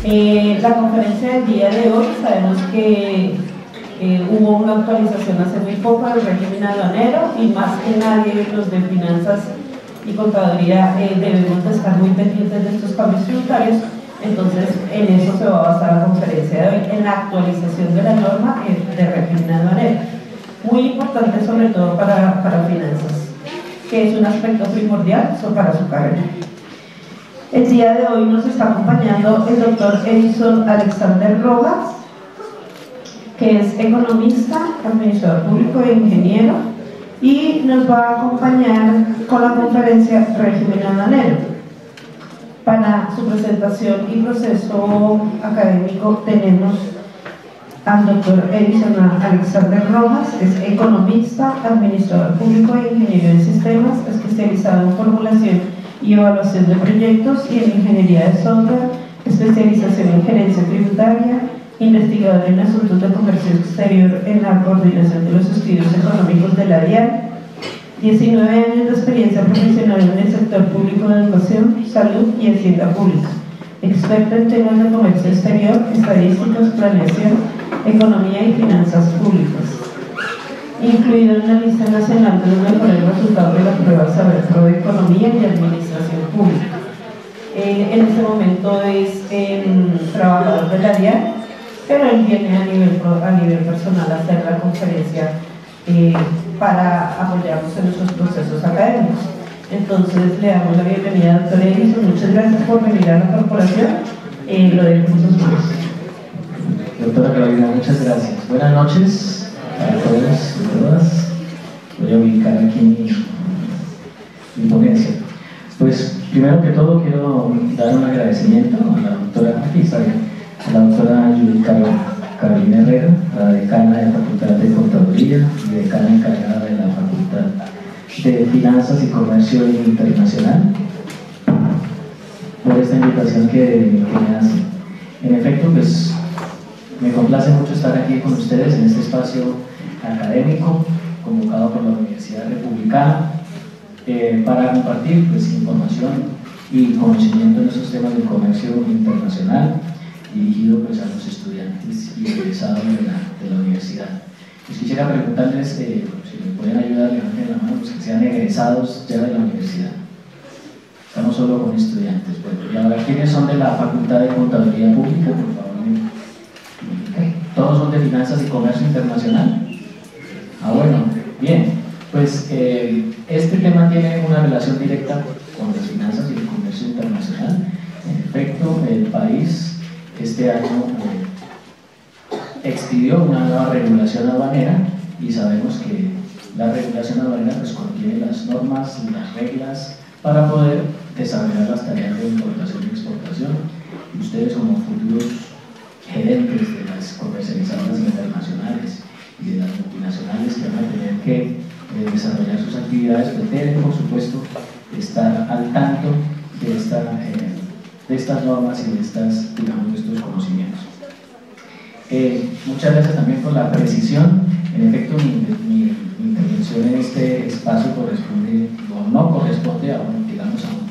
La conferencia del día de hoy, sabemos que hubo una actualización hace muy poco del régimen aduanero y más que nadie los de finanzas y contaduría debemos de estar muy pendientes de estos cambios tributarios. Entonces en eso se va a basar la conferencia de hoy, en la actualización de la norma de régimen aduanero, muy importante sobre todo para finanzas, que es un aspecto primordial para su carrera. El día de hoy nos está acompañando el doctor Edison Alexander Rojas, que es economista, administrador público e ingeniero, y nos va a acompañar con la conferencia Régimen Aduanero. Para su presentación y proceso académico tenemos al doctor Edison Alexander Rojas, es economista, administrador público e ingeniero en sistemas, especializado en formulación y evaluación de proyectos y en ingeniería de software, especialización en gerencia tributaria, investigador en asuntos de comercio exterior en la coordinación de los estudios económicos de la DIAN, 19 años de experiencia profesional en el sector público de educación, salud y hacienda pública, experto en temas de comercio exterior, estadísticas, planeación, economía y finanzas públicas, incluido en la lista nacional de los mejores resultados de la prueba Saber Pro de Economía y Administración Pública. En este momento es trabajador de la DIAN, pero él viene a nivel personal a hacer la conferencia para apoyarnos en nuestros procesos académicos. Entonces le damos la bienvenida al doctor Edison. Muchas gracias por venir a la corporación. Lo dejo en sus manos. Doctora Carolina, muchas gracias. Buenas noches a todos y todas. Voy a ubicar aquí mi ponencia. Pues primero que todo quiero dar un agradecimiento a la doctora, aquí está bien, a la doctora Carolina Herrera, la decana de la Facultad de Contaduría y decana encargada de la Facultad de Finanzas y Comercio Internacional, por esta invitación que me hacen. En efecto, pues me complace mucho estar aquí con ustedes en este espacio académico convocado por la Universidad Republicana para compartir pues, información y conocimiento en estos temas del comercio internacional dirigido pues, a los estudiantes y egresados de la universidad. Pues quisiera preguntarles si me pueden ayudar, levanten la mano, pues que sean egresados ya de la universidad. Estamos solo con estudiantes. Bueno, y ahora, ¿quiénes son de la Facultad de Contaduría Pública? Por favor. ¿Todos son de Finanzas y Comercio Internacional? Ah, bueno, bien. Pues este tema tiene una relación directa con las finanzas y el comercio internacional. En efecto, el país este año expidió una nueva regulación aduanera y sabemos que la regulación aduanera pues, contiene las normas y las reglas para poder desarrollar las tareas de importación y exportación. Y ustedes como futuros gerentes de las comercializadoras internacionales y de las multinacionales que van a tener que desarrollar sus actividades, pues deben por supuesto estar al tanto de estas normas y de estos conocimientos. Muchas gracias también por la precisión. En efecto, mi intervención en este espacio corresponde o no corresponde a un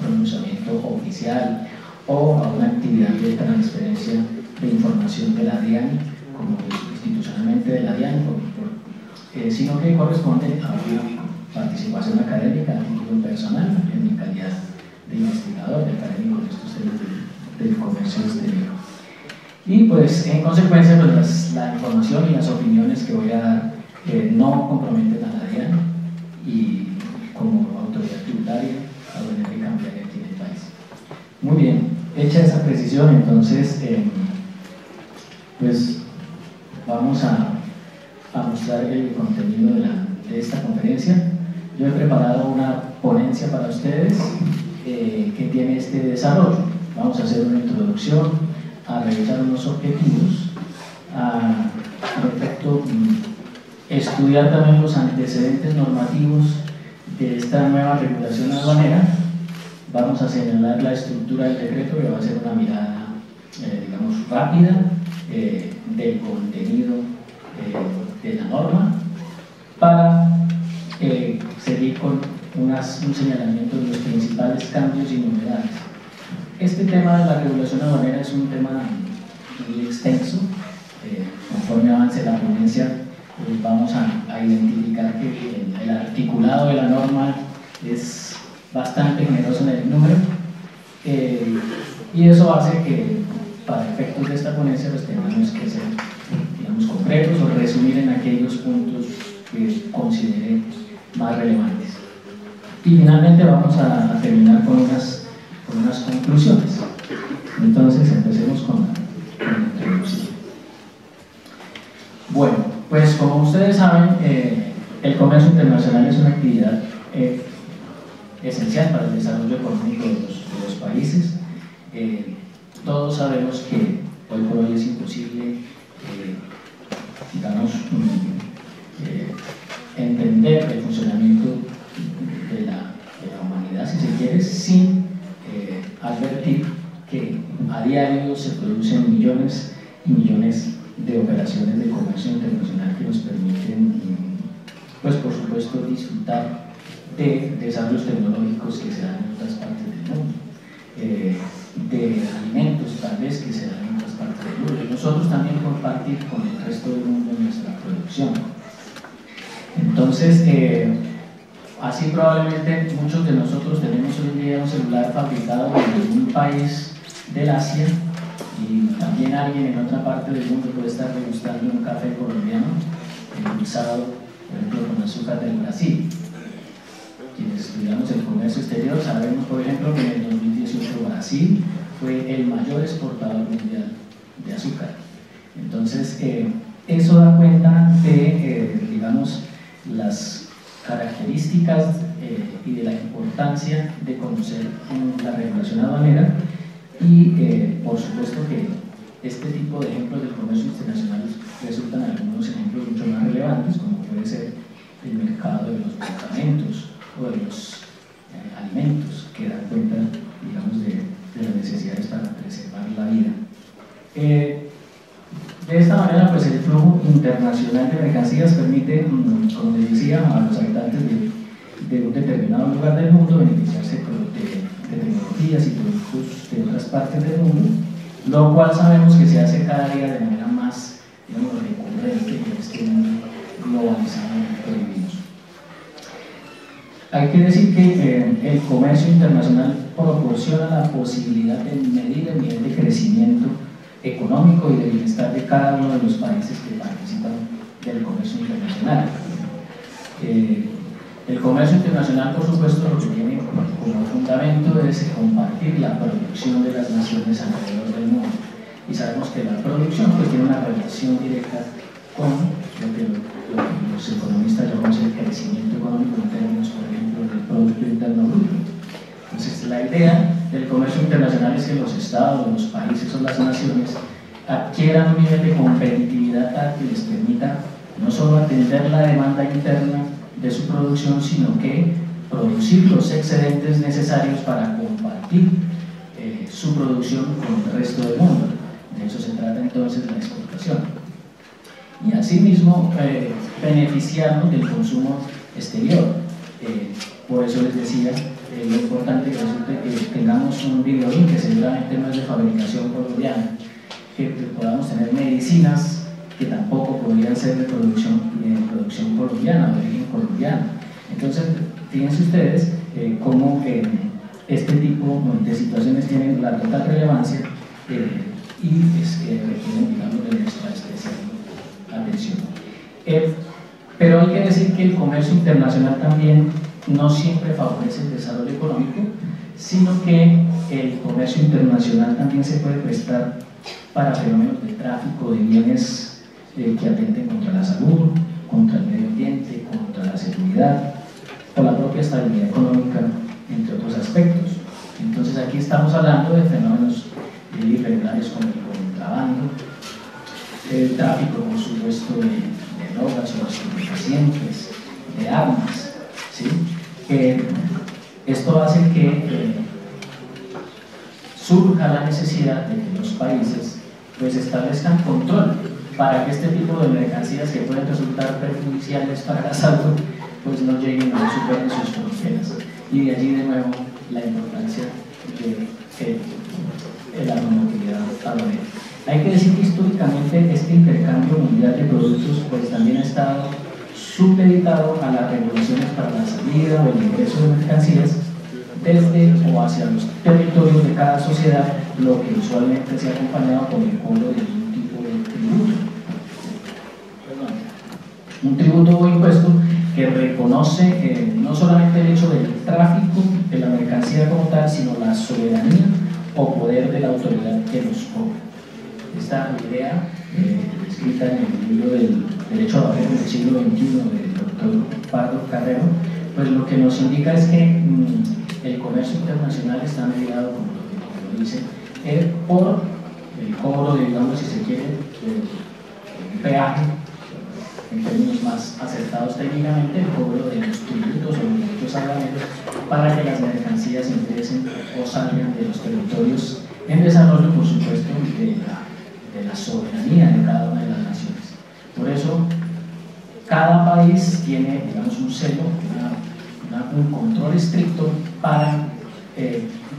pronunciamiento oficial o a una actividad de transferencia de información de la DIAN, como institucionalmente de la DIAN, sino que corresponde a una participación académica a título personal en mi calidad de investigador, de académico en estos temas del comercio exterior. Y pues en consecuencia pues, la información y las opiniones que voy a dar no comprometen a la DIAN y como autoridad tributaria aduanera y cambiaria aquí en el país. Muy bien, hecha esa precisión, entonces pues vamos a mostrar el contenido de esta conferencia. Yo he preparado una ponencia para ustedes que tiene este desarrollo. Vamos a hacer una introducción, a revisar unos objetivos, en efecto estudiar también los antecedentes normativos de esta nueva regulación aduanera. Vamos a señalar la estructura del decreto, que va a ser una mirada, digamos, rápida del contenido de la norma, para seguir con un señalamiento de los principales cambios y novedades. Este tema de la regulación aduanera es un tema muy extenso. Conforme avance la ponencia, vamos a identificar que el articulado de la norma es bastante generoso en el número, y eso hace que para efectos de esta ponencia pues tengamos que ser, digamos, concretos o resumir en aquellos puntos que considere más relevantes. Y finalmente vamos a terminar con unas conclusiones. Entonces empecemos con la introducción. Bueno, pues como ustedes saben, el comercio internacional es una actividad esencial para el desarrollo económico de los países. Todos sabemos que hoy por hoy es imposible, digamos, entender el funcionamiento de la humanidad, si se quiere, sin advertir que a diario se producen millones y millones de operaciones de comercio internacional que nos permiten, pues por supuesto, disfrutar de desarrollos tecnológicos que se dan en otras partes del mundo, de alimentos tal vez que se dan en otras partes del mundo, y nosotros también compartir con el resto del mundo nuestra producción. Entonces, así probablemente muchos de nosotros tenemos hoy en día un celular fabricado en algún país del Asia, y también alguien en otra parte del mundo puede estar degustando un café colombiano endulzado, por ejemplo, con azúcar del Brasil. Quienes estudiamos el comercio exterior sabemos, por ejemplo, que en el 2018 Brasil fue el mayor exportador mundial de azúcar. Entonces, eso da cuenta de, digamos, las características y de la importancia de conocer la regulación aduanera, y por supuesto que este tipo de ejemplos del comercio internacional resultan algunos ejemplos mucho más relevantes, como puede ser el mercado de los medicamentos o de los alimentos, que dan cuenta, digamos, de las necesidades para preservar la vida. De esta manera, pues el flujo internacional de mercancías permite, como les decía, a los habitantes de un determinado lugar del mundo beneficiarse de tecnologías y productos de otras partes del mundo, lo cual sabemos que se hace cada día de manera más, digamos, recurrente en este mundo globalizado en el que vivimos. Hay que decir que el comercio internacional proporciona la posibilidad de medir el nivel de crecimiento económico y de bienestar de cada uno de los países que participan del comercio internacional. El comercio internacional, por supuesto, lo que tiene como fundamento es compartir la producción de las naciones alrededor del mundo. Y sabemos que la producción pues tiene una relación directa con lo que los economistas llamamos el crecimiento económico en términos, por ejemplo, del Producto Interno Bruto. Entonces, la idea del comercio internacional es que los estados, los países o las naciones adquieran un nivel de competitividad tal que les permita no solo atender la demanda interna de su producción, sino que producir los excedentes necesarios para compartir su producción con el resto del mundo. De eso se trata entonces la exportación. Y asimismo beneficiarnos del consumo exterior. Por eso les decía lo importante que resulta que tengamos un videolink que seguramente no es de fabricación colombiana, que podamos tener medicinas que tampoco podrían ser de producción colombiana, de origen colombiano. Entonces, fíjense ustedes cómo este tipo de situaciones tienen la total relevancia y requieren, digamos, de nuestra especial atención. Pero hay que decir que el comercio internacional también no siempre favorece el desarrollo económico, sino que el comercio internacional también se puede prestar para fenómenos de tráfico de bienes que atenten contra la salud, contra el medio ambiente, contra la seguridad o la propia estabilidad económica, entre otros aspectos. Entonces aquí estamos hablando de fenómenos irregulares como el contrabando, el tráfico, por supuesto, de drogas o estupefacientes, de armas, ¿sí? Esto hace que surja la necesidad de que los países pues establezcan control para que este tipo de mercancías que pueden resultar perjudiciales para la salud pues no lleguen a superar sus fronteras. Y de allí de nuevo la importancia de la normatividad aduanera. Hay que decir que históricamente este intercambio mundial de productos pues también ha estado supeditado a las regulaciones para la salida o el ingreso de mercancías desde o hacia los territorios de cada sociedad, lo que usualmente se ha acompañado con el cobro de un tipo de tributo. Un tributo o impuesto que reconoce no solamente el hecho del tráfico de la mercancía como tal, sino la soberanía o poder de la autoridad que los cobra. Esta idea, escrita en el libro del Derecho a Barrer del siglo XXI del doctor Pardo Carrero, pues lo que nos indica es que el comercio internacional está mediado, como lo dice, por el cobro de, digamos, si se quiere, un peaje, en términos más acertados técnicamente, el cobro de los tributos o los derechos aduaneros para que las mercancías ingresen o salgan de los territorios en desarrollo, por supuesto, de la soberanía de cada una de las naciones. Por eso, cada país tiene, digamos, un sello, un control estricto para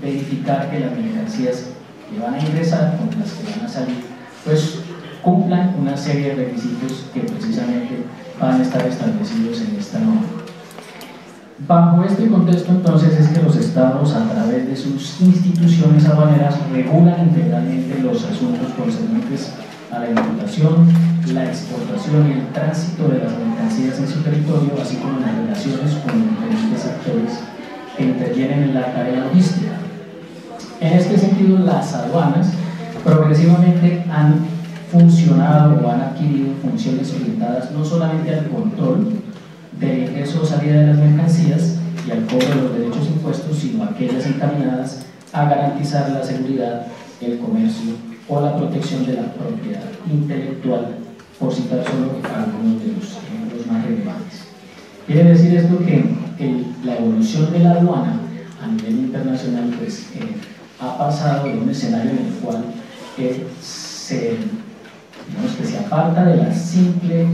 verificar que las mercancías que van a ingresar con las que van a salir, pues cumplan una serie de requisitos que precisamente van a estar establecidos en esta norma. Bajo este contexto, entonces, es que los estados, a través de sus instituciones aduaneras, regulan integralmente los asuntos concernientes a la importación, la exportación y el tránsito de las mercancías en su territorio, así como las relaciones con los diferentes sectores que intervienen en la cadena logística. En este sentido, las aduanas progresivamente han funcionado o han adquirido funciones orientadas no solamente al control del ingreso o salida de las mercancías y al cobro de los derechos impuestos, sino aquellas encaminadas a garantizar la seguridad, el comercio o la protección de la propiedad intelectual, por citar solo algunos de los ejemplos más relevantes. Quiere decir esto que la evolución de la aduana a nivel internacional pues, ha pasado de un escenario en el cual se aparta de la simple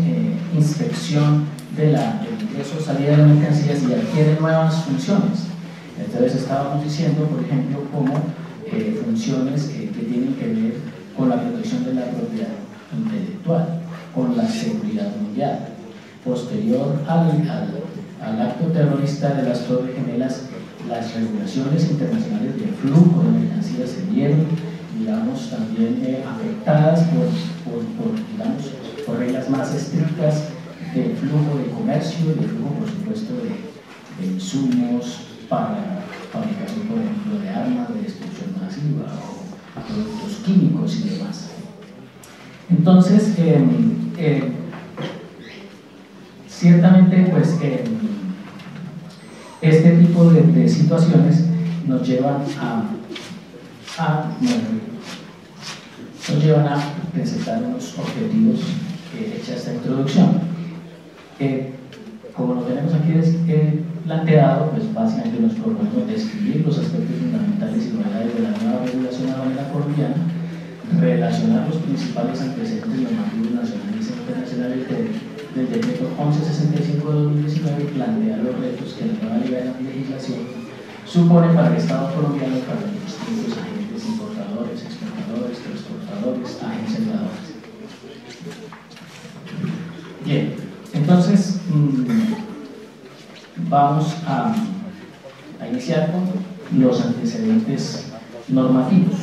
inspección del ingreso o salida de mercancías y adquiere nuevas funciones. Entonces estábamos diciendo, por ejemplo, como funciones que tienen que ver con la protección de la propiedad intelectual, con la seguridad mundial. Posterior al acto terrorista de las Torres Gemelas, las regulaciones internacionales de flujo de mercancías se vieron, digamos, también afectadas por reglas más estrictas de flujo de comercio, de flujo, por supuesto, de insumos para fabricación, por ejemplo, de armas de destrucción masiva o productos químicos y demás. Entonces, ciertamente, pues, este tipo de situaciones nos llevan a presentar unos objetivos hecha esta introducción. Como lo tenemos aquí planteado, pues básicamente nos proponemos describir los aspectos fundamentales y novedades de la nueva regulación aduanera colombiana, relacionar los principales antecedentes normativos nacionales e internacionales del decreto 1165 de 2019 y plantear los retos que la nueva legislación supone para el Estado colombiano y para los distintos agentes importadores, exportadores, transportadores, agencias reguladoras. Bien, entonces vamos a iniciar con los antecedentes normativos.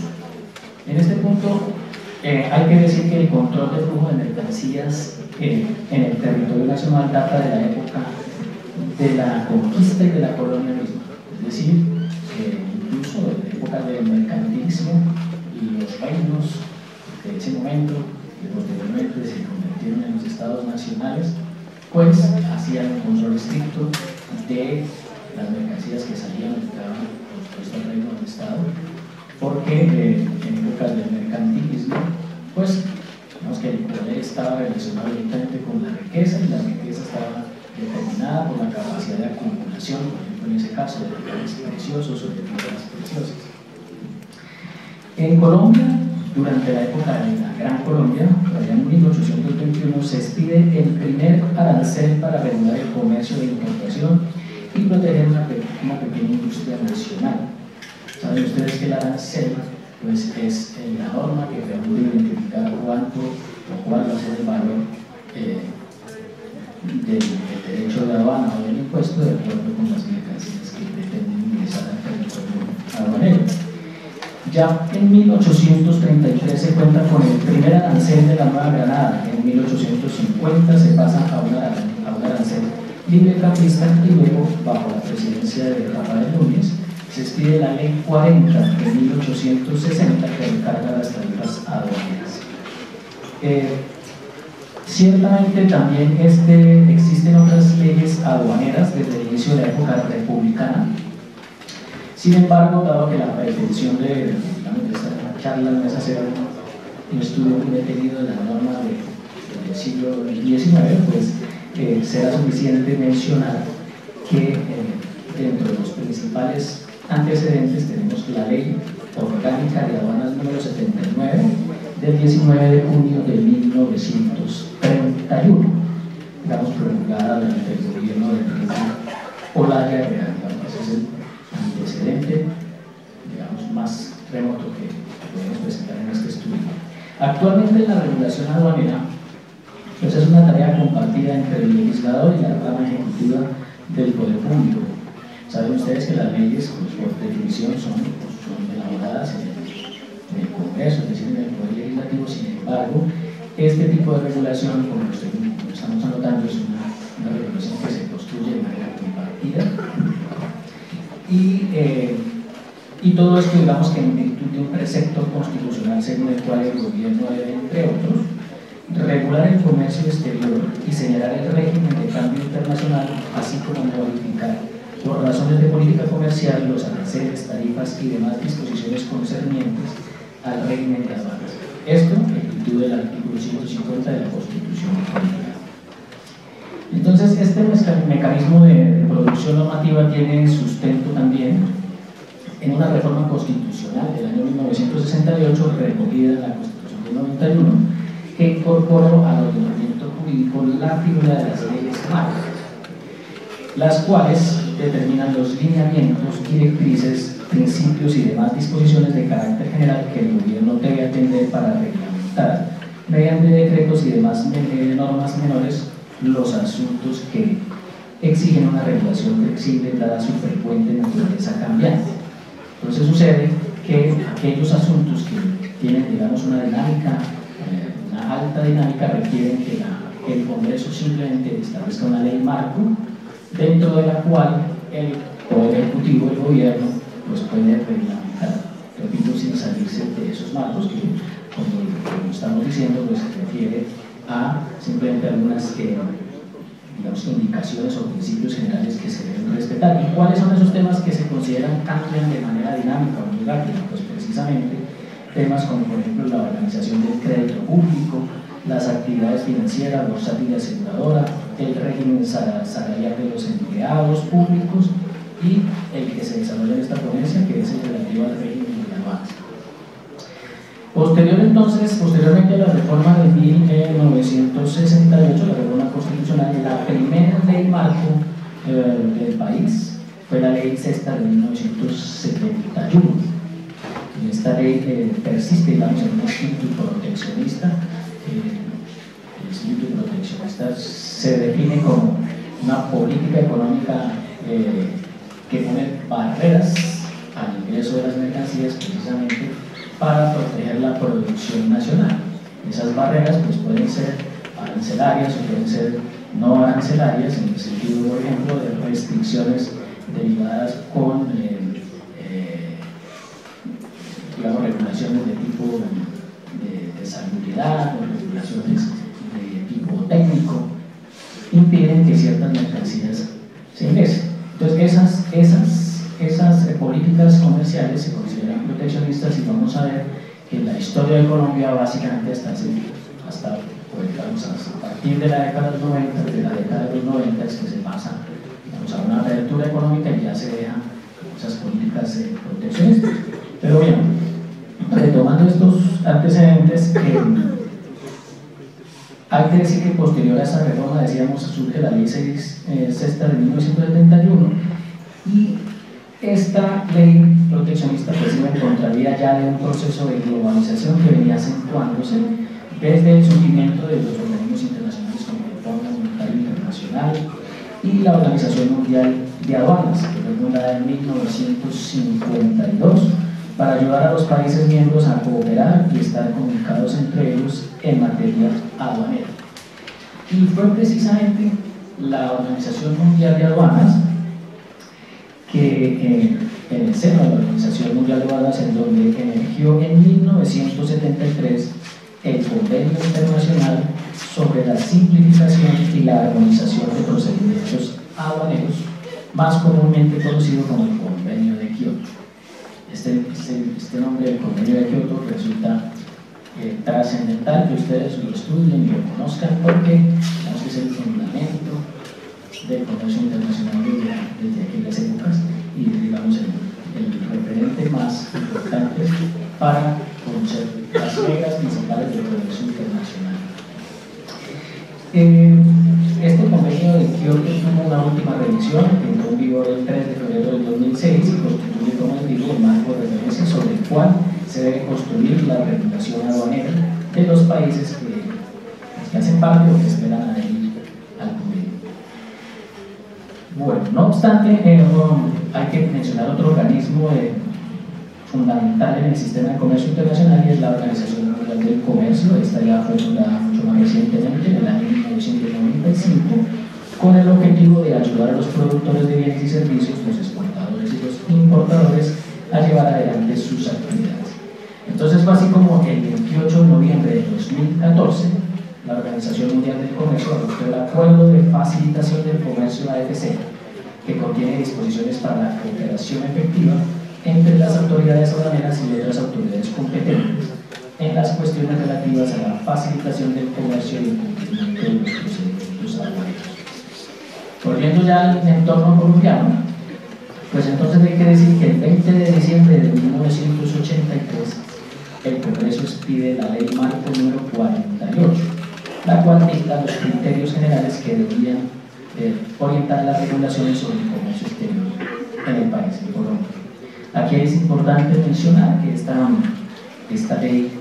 En este punto hay que decir que el control de flujo de mercancías en el territorio nacional data de la época de la conquista y de la colonia misma, es decir, incluso de la época del mercantilismo y los reinos de ese momento, que posteriormente se convirtieron en los estados nacionales, pues hacían un control estricto de las mercancías que salían y entraban, por supuesto, al reino del estado, porque en épocas del mercantilismo, pues digamos que el poder estaba relacionado directamente con la riqueza y la riqueza estaba determinada por la capacidad de acumulación, por ejemplo en ese caso de metales preciosos o de piedras preciosas. En Colombia, durante la época de la Gran Colombia, allá en 1821, se expide el primer arancel para regular el comercio de importación y proteger una pequeña industria nacional. Saben ustedes que el arancel pues, es la norma que permite identificar cuánto o cuál va a ser el valor del derecho de aduana o del impuesto de acuerdo con las mercancías que pretenden ingresar al territorio aduanero. Ya en 1833 se cuenta con el primer arancel de la Nueva Granada. En 1850 se pasa a un arancel librecambista y luego, bajo la presidencia de Rafael Núñez, se expide la Ley 40 de 1860 que recarga las tarifas aduaneras. Ciertamente también existen otras leyes aduaneras desde el inicio de la época republicana. Sin embargo, dado que la pretensión de esta charla no es hacer un estudio muy detenido de la norma del siglo XIX, pues será suficiente mencionar que dentro de los principales antecedentes tenemos la Ley Orgánica de Aduanas número 79 del 19 de junio de 1931, digamos promulgada durante el gobierno del presidente Olaya Herrera. Ese es el antecedente, digamos, más remoto que podemos presentar en este estudio. Actualmente la regulación aduanera pues es una tarea compartida entre el legislador y la rama ejecutiva del poder público. Saben ustedes que las leyes, pues, por definición, son elaboradas en el Congreso, es decir, en el Poder Legislativo. Sin embargo, este tipo de regulación, como estamos anotando, es una regulación que se construye de manera compartida. Y todo esto, digamos que en virtud de un precepto constitucional según el cual el gobierno debe, entre otros, regular el comercio exterior y señalar el régimen de cambio internacional, así como modificar, por razones de política comercial, los aranceles, tarifas y demás disposiciones concernientes al régimen de aduanas. Esto en virtud del artículo 150 de la Constitución Política. Entonces, este mecanismo de producción normativa tiene sustento también en una reforma constitucional del año 1968, recogida en la Constitución del 91, que incorporó al ordenamiento jurídico la figura de las leyes marco, las cuales determinan los lineamientos, directrices, principios y demás disposiciones de carácter general que el gobierno debe atender para reglamentar, mediante decretos y demás normas menores, los asuntos que exigen una regulación flexible dada su frecuente naturaleza cambiante. Entonces sucede que aquellos asuntos que tienen, digamos, una dinámica, una alta dinámica, requieren que el Congreso simplemente establezca una ley marco, dentro de la cual el Poder Ejecutivo, el Gobierno, pues puede reglamentar, repito, sin salirse de esos marcos que, como estamos diciendo, pues se refiere a simplemente algunas digamos, indicaciones o principios generales que se deben respetar. ¿Y cuáles son esos temas que se consideran cambian de manera dinámica o muy rápida? Pues precisamente temas como, por ejemplo, la organización del crédito público, las actividades financieras, bursátil y aseguradora, el régimen salarial de los empleados públicos y el que se desarrolla en esta ponencia, que es el relativo al régimen de aduanas. Posteriormente a la reforma de 1968, la reforma constitucional, la primera ley marco del país fue la ley sexta de 1971. Y esta ley persiste, digamos, en un espíritu proteccionista. El espíritu proteccionista se define como una política económica que pone barreras al ingreso de las mercancías precisamente para proteger la producción nacional. Esas barreras pues, pueden ser arancelarias o pueden ser no arancelarias, en el sentido, por ejemplo, de restricciones derivadas con digamos, regulaciones de tipo de salubridad o regulaciones de tipo técnico, impiden que ciertas mercancías se ingresen. Entonces esas políticas comerciales se consideran proteccionistas, y vamos a ver que en la historia de Colombia básicamente hasta pues, digamos, a partir de la década de los 90 es que se pasa, digamos, a una apertura económica y ya se dejan esas políticas proteccionistas. Pero bien, retomando estos antecedentes, hay que decir que posterior a esa reforma, decíamos, surge la ley sexta de 1971, y esta ley proteccionista pues iba en contravía ya de un proceso de globalización que venía acentuándose desde el surgimiento de los organismos internacionales como el Fondo Monetario Internacional y la Organización Mundial de Aduanas, que fue fundada en 1952 para ayudar a los países miembros a cooperar y estar comunicados entre ellos en materia aduanera. Y fue precisamente la Organización Mundial de Aduanas que en el seno de la Organización Mundial de Aduanas, en donde emergió en 1973 el Convenio Internacional sobre la simplificación y la armonización de procedimientos aduaneros, más comúnmente conocido como el Convenio de Kioto. Este nombre del Convenio de Kioto resulta trascendental que ustedes lo estudien y lo conozcan, porque digamos que es el fundamento del comercio internacional desde aquellas épocas y digamos el referente más importante para conocer las reglas principales del comercio internacional. Este convenio de Kioto tuvo una última revisión que entró en vigor el 3 de febrero del 2006 y constituye, como les digo, un marco de referencia sobre el cual se debe construir la regulación aduanera de los países que hacen parte o que esperan adherir al convenio. Bueno, no obstante, hay que mencionar otro organismo fundamental en el sistema de comercio internacional y es la Organización Mundial del Comercio. Esta ya fue fundada mucho más recientemente, en el año 1995, con el objetivo de ayudar a los productores de bienes y servicios, los exportadores y los importadores a llevar adelante sus actividades. Entonces fue así como el 28 de noviembre de 2014 la Organización Mundial del Comercio adoptó el Acuerdo de Facilitación del Comercio AFC, que contiene disposiciones para la cooperación efectiva entre las autoridades aduaneras y otras autoridades competentes en las cuestiones relativas a la facilitación del comercio y el cumplimiento de los procedimientos aduaneros. Volviendo ya al entorno colombiano, pues entonces hay que decir que el 20 de diciembre de 1983 el Congreso expide la Ley Marco número 48, la cual dicta los criterios generales que deberían orientar las regulaciones sobre el comercio exterior en el país, en Colombia. Aquí es importante mencionar que esta ley,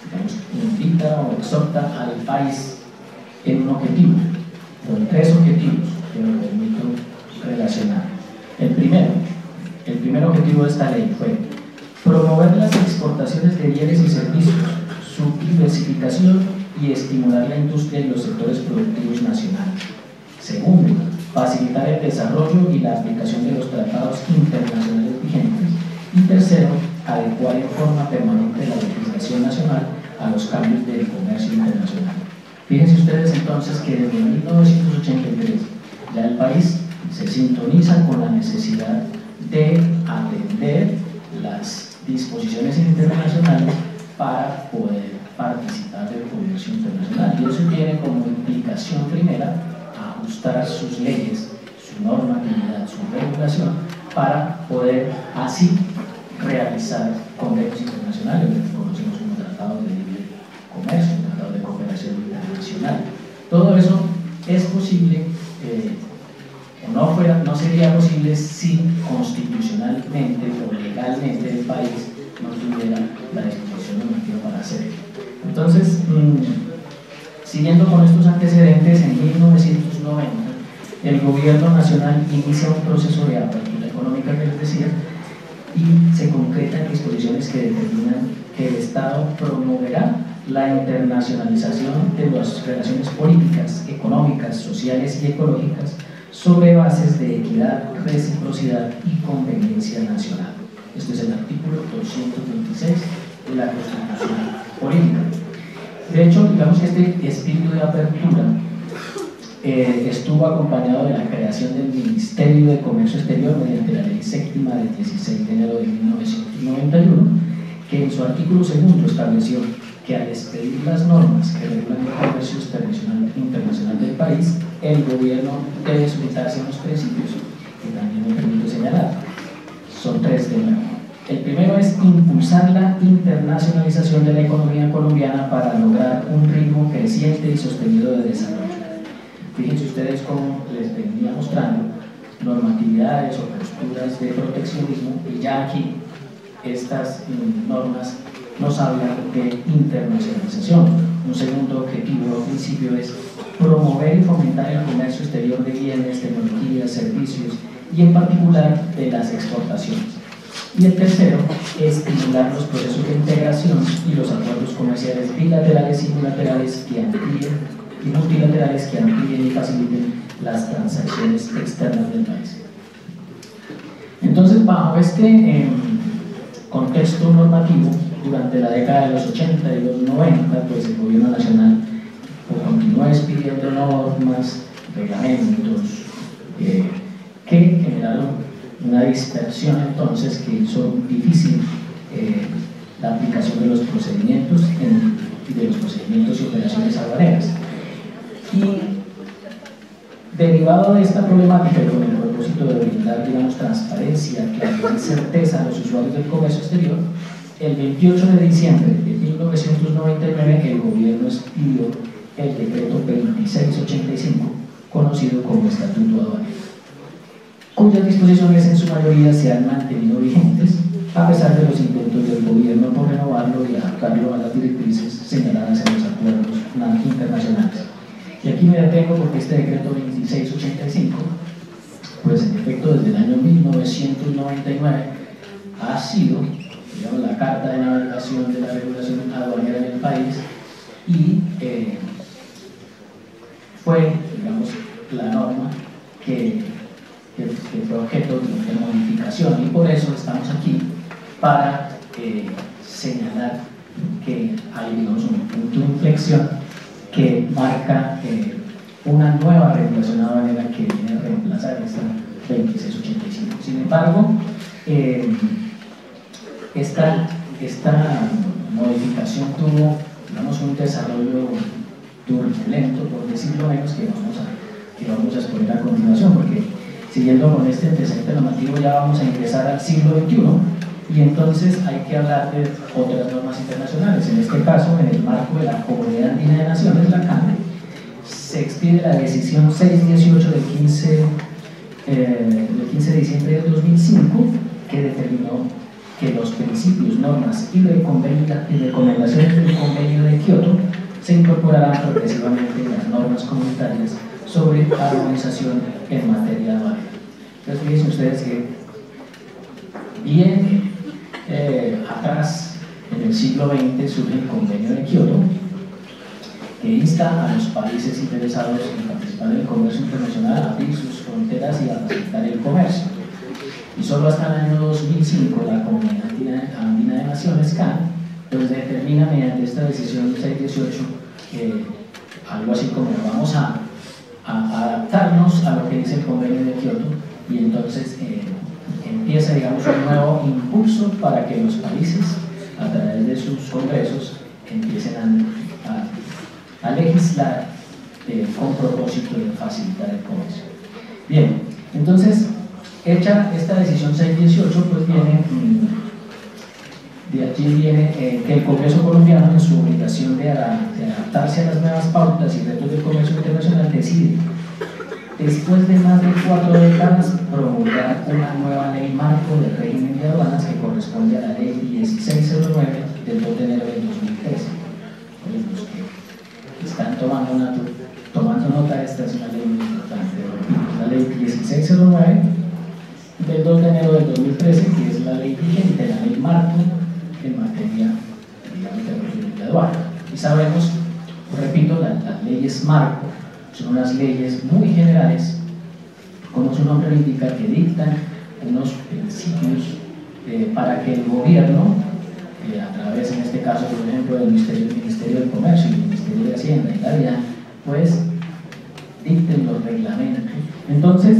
digamos, invita o exhorta al país en un objetivo, con tres objetivos que me permito relacionar. El primer objetivo de esta ley fue promover las exportaciones de bienes y servicios, su diversificación y estimular la industria y los sectores productivos nacionales. Segundo, facilitar el desarrollo y la aplicación de los tratados internacionales vigentes. Y tercero, adecuar en forma permanente la legislación nacional a los cambios del comercio internacional. Fíjense ustedes entonces que desde 1983 ya el país se sintoniza con la necesidad de atender las disposiciones internacionales para poder participar del comercio internacional, y eso tiene como implicación primera ajustar sus leyes, su normatividad, su regulación para poder así realizar convenios internacionales, lo que conocemos como tratados de libre comercio, tratados de cooperación internacional. Todo eso es posible no sería posible si constitucionalmente o legalmente el país no tuviera la disposición normativa para hacerlo. Entonces, siguiendo con estos antecedentes, en 1990 el gobierno nacional inicia un proceso de apertura económica que les decía y se concretan disposiciones que determinan que el Estado promoverá la internacionalización de las relaciones políticas, económicas, sociales y ecológicas sobre bases de equidad, reciprocidad y conveniencia nacional. Esto es el artículo 226 de la Constitución Política. De hecho, digamos que este espíritu de apertura estuvo acompañado de la creación del Ministerio de Comercio Exterior mediante la Ley Séptima del 16 de enero de 1991, que en su artículo segundo estableció que al expedir las normas que regulan el comercio internacional del país, el gobierno debe sujetarse a unos principios que también me permito señalar. Son tres de nuevo. El primero es impulsar la internacionalización de la economía colombiana para lograr un ritmo creciente y sostenido de desarrollo. Fíjense ustedes cómo les venía mostrando normatividades o posturas de proteccionismo, y ya aquí estas normas nos hablan de internacionalización. Un segundo objetivo o principio es promover y fomentar el comercio exterior de bienes, tecnologías, servicios y en particular de las exportaciones. Y el tercero es estimular los procesos de integración y los acuerdos comerciales bilaterales y multilaterales que amplíen y faciliten las transacciones externas del país. Entonces, bajo este contexto normativo, durante la década de los 80 y los 90, pues el gobierno nacional continuó expidiendo normas, reglamentos, que generaron una dispersión entonces que hizo difícil la aplicación de los procedimientos y operaciones aduaneras. Y derivado de esta problemática y con el propósito de brindar, digamos, transparencia, claridad y certeza a los usuarios del comercio exterior, el 28 de diciembre de 1999 el gobierno expidió el decreto 2685, conocido como Estatuto Aduanero, cuyas disposiciones en su mayoría se han mantenido vigentes a pesar de los intentos del gobierno por renovarlo y adaptarlo a las directrices señaladas en los acuerdos internacionales. Y aquí me detengo porque este decreto 2685, pues en efecto desde el año 1999 ha sido, digamos, la carta de navegación de la regulación aduanera en el país y fue, digamos, la norma que fue objeto de modificación, y por eso estamos aquí para señalar que hay, digamos, un punto de inflexión que marca una nueva regulación aduanera que viene a reemplazar esta 2685. Sin embargo, esta modificación tuvo, digamos, un desarrollo turbulento, por decirlo menos, que vamos a exponer a continuación, porque siguiendo con este antecedente normativo ya vamos a ingresar al siglo XXI, y entonces hay que hablar de otras normas internacionales. En este caso, en el marco de la Comunidad Andina de Naciones, la CANDE, se expide la decisión 618 del 15 de diciembre de 2005, que determinó que los principios, normas y recomendaciones del Convenio de Kioto se incorporarán progresivamente en las normas comunitarias sobre armonización en materia aduanera. Entonces, fíjense ustedes que bien atrás, en el siglo XX, surge el Convenio de Kioto, que insta a los países interesados en participar en el comercio internacional a abrir sus fronteras y a facilitar el comercio. Y solo hasta el año 2005 la Comunidad Andina de Naciones, CAN, pues determina mediante esta decisión 618 algo así como vamos a adaptarnos a lo que dice el Convenio de Kioto, y entonces empieza, digamos, un nuevo impulso para que los países, a través de sus congresos, empiecen a legislar con propósito de facilitar el comercio. Bien, entonces, hecha esta decisión 618, pues de allí viene que el Congreso colombiano, en su obligación de adaptarse a las nuevas pautas y retos del comercio internacional, decide, después de más de 4 décadas, promulgar una nueva ley marco del régimen de aduanas que corresponde a la ley 1609 del 2 de enero del 2013. Los que están tomando nota, esta es una ley muy importante. La ley 1609 del 2 de enero del 2013, que es la ley vigente, la ley marco en materia, digamos, de régimen de aduana. Y sabemos, repito, las leyes marco son unas leyes muy generales, como su nombre lo indica, que dictan unos principios para que el gobierno, a través, en este caso, por ejemplo, del Ministerio del Comercio y el Ministerio de Hacienda y la DIAN, pues dicten los reglamentos. Entonces,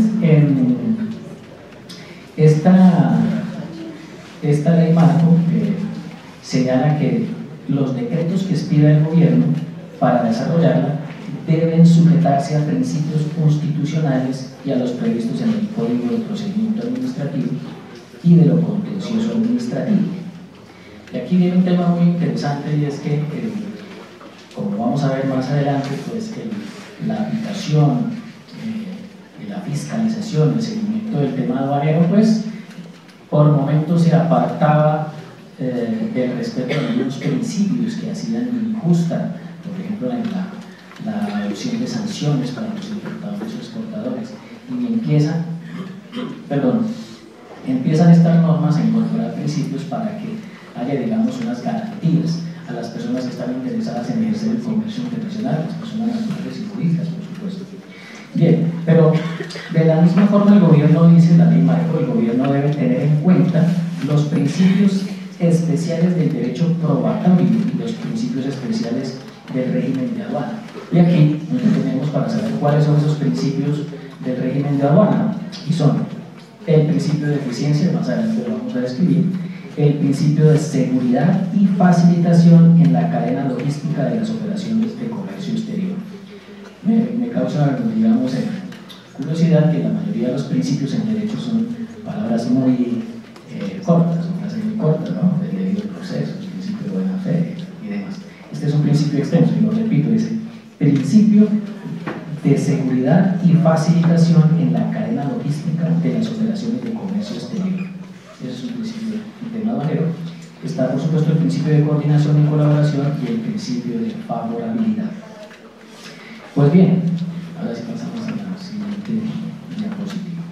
esta ley marco señala que los decretos que expida el gobierno para desarrollarla deben sujetarse a principios constitucionales y a los previstos en el Código de Procedimiento Administrativo y de lo contencioso administrativo. Y aquí viene un tema muy interesante, y es que, como vamos a ver más adelante, pues la aplicación y la fiscalización, el seguimiento del tema aduanero, pues por momentos se apartaba del respeto a algunos principios que hacían injusta, por ejemplo, la adopción de sanciones para los importadores o exportadores, y empiezan estas normas a incorporar principios para que haya, digamos, unas garantías a las personas que están interesadas en ejercer el comercio internacional, las personas naturales y jurídicas, por supuesto. Bien, pero de la misma forma el gobierno dice, la ley marco, el gobierno debe tener en cuenta los principios especiales del derecho probatorio y los principios especiales del régimen de aduana. Y aquí nos detenemos para saber cuáles son esos principios del régimen de aduana, y son el principio de eficiencia, más adelante lo vamos a describir, el principio de seguridad y facilitación en la cadena logística de las operaciones de comercio exterior. Me causa, digamos, curiosidad que la mayoría de los principios en derecho son palabras muy cortas, son frases muy cortas, ¿no? El debido proceso, el principio de buena fe y demás. Este es un principio extenso, y lo repito, dice principio de seguridad y facilitación en la cadena logística de las operaciones de comercio exterior. Ese es un principio del tema aduanero. Está, por supuesto, el principio de coordinación y colaboración y el principio de favorabilidad. Pues bien, ahora sí pasamos a la siguiente diapositiva.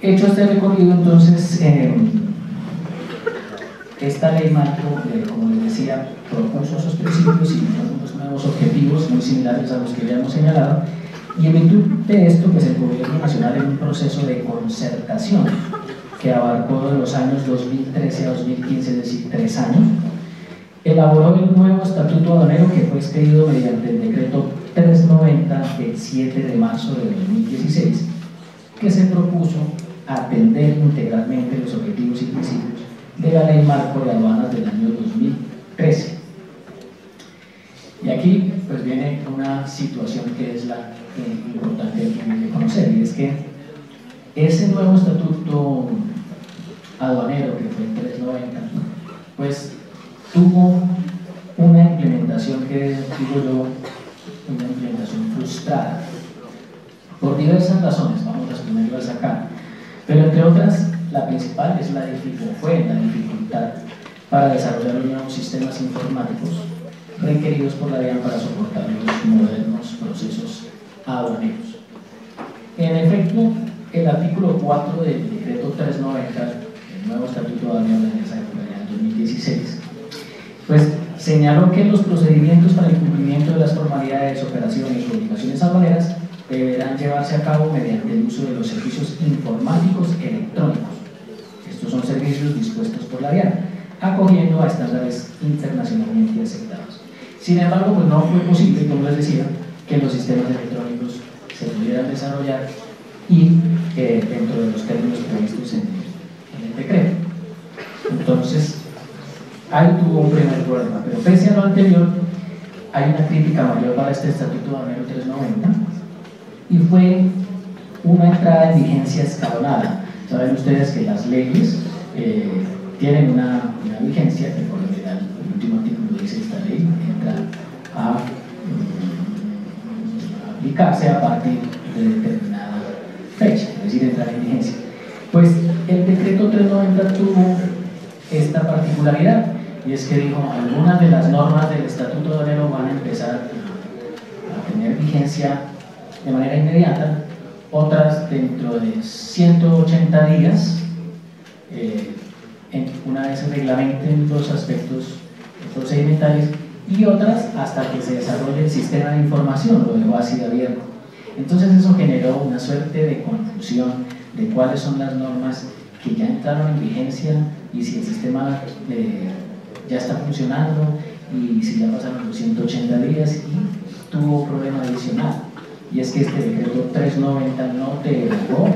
Hecho este recorrido, entonces, esta ley marco, como les decía, propuso esos principios y unos nuevos objetivos muy similares a los que ya hemos señalado, y en virtud de esto, pues el Gobierno Nacional, en un proceso de concertación que abarcó de los años 2013 a 2015, es decir, 3 años, elaboró el nuevo Estatuto Aduanero, que fue expedido mediante el Decreto 390 del 7 de marzo de 2016, que se propuso atender integralmente los objetivos y principios de la Ley Marco de Aduanas del año 2013. Y aquí pues viene una situación que es la importante de conocer, y es que ese nuevo Estatuto Aduanero, que fue el 390, pues tuvo una implementación que digo yo, una implementación frustrada por diversas razones, vamos a exponerlas acá, pero entre otras la principal es fue la dificultad para desarrollar los nuevos sistemas informáticos requeridos por la DIAN para soportar los modernos procesos aduaneros. En efecto, el artículo 4 del decreto 390, el nuevo Estatuto Aduanero de esa época, ya en 2016, pues señaló que los procedimientos para el cumplimiento de las formalidades, operaciones y obligaciones aduaneras deberán llevarse a cabo mediante el uso de los servicios informáticos electrónicos. Estos son servicios dispuestos por la DIAN, acogiendo a estándares internacionalmente aceptados. Sin embargo, pues no fue posible, como les decía, que los sistemas electrónicos se pudieran desarrollar y dentro de los términos previstos en el decreto. Entonces, ahí tuvo un primer problema, pero pese a lo anterior, hay una crítica mayor para este Estatuto Aduanero 390, y fue una entrada en vigencia escalonada. Saben ustedes que las leyes tienen una vigencia que por lo general, el último artículo dice esta ley entra a aplicarse a partir de determinada fecha, es decir, entrar en vigencia. Pues el decreto 390 tuvo esta particularidad, y es que dijo, algunas de las normas del Estatuto Aduanero van a empezar a tener vigencia de manera inmediata, otras dentro de 180 días, una vez se reglamenten los aspectos procedimentales, y otras hasta que se desarrolle el sistema de información, lo dejó así abierto. Entonces eso generó una suerte de confusión de cuáles son las normas que ya entraron en vigencia y si el sistema ya está funcionando y si ya pasaron los 180 días, y tuvo un problema adicional, y es que este decreto 390 no derogó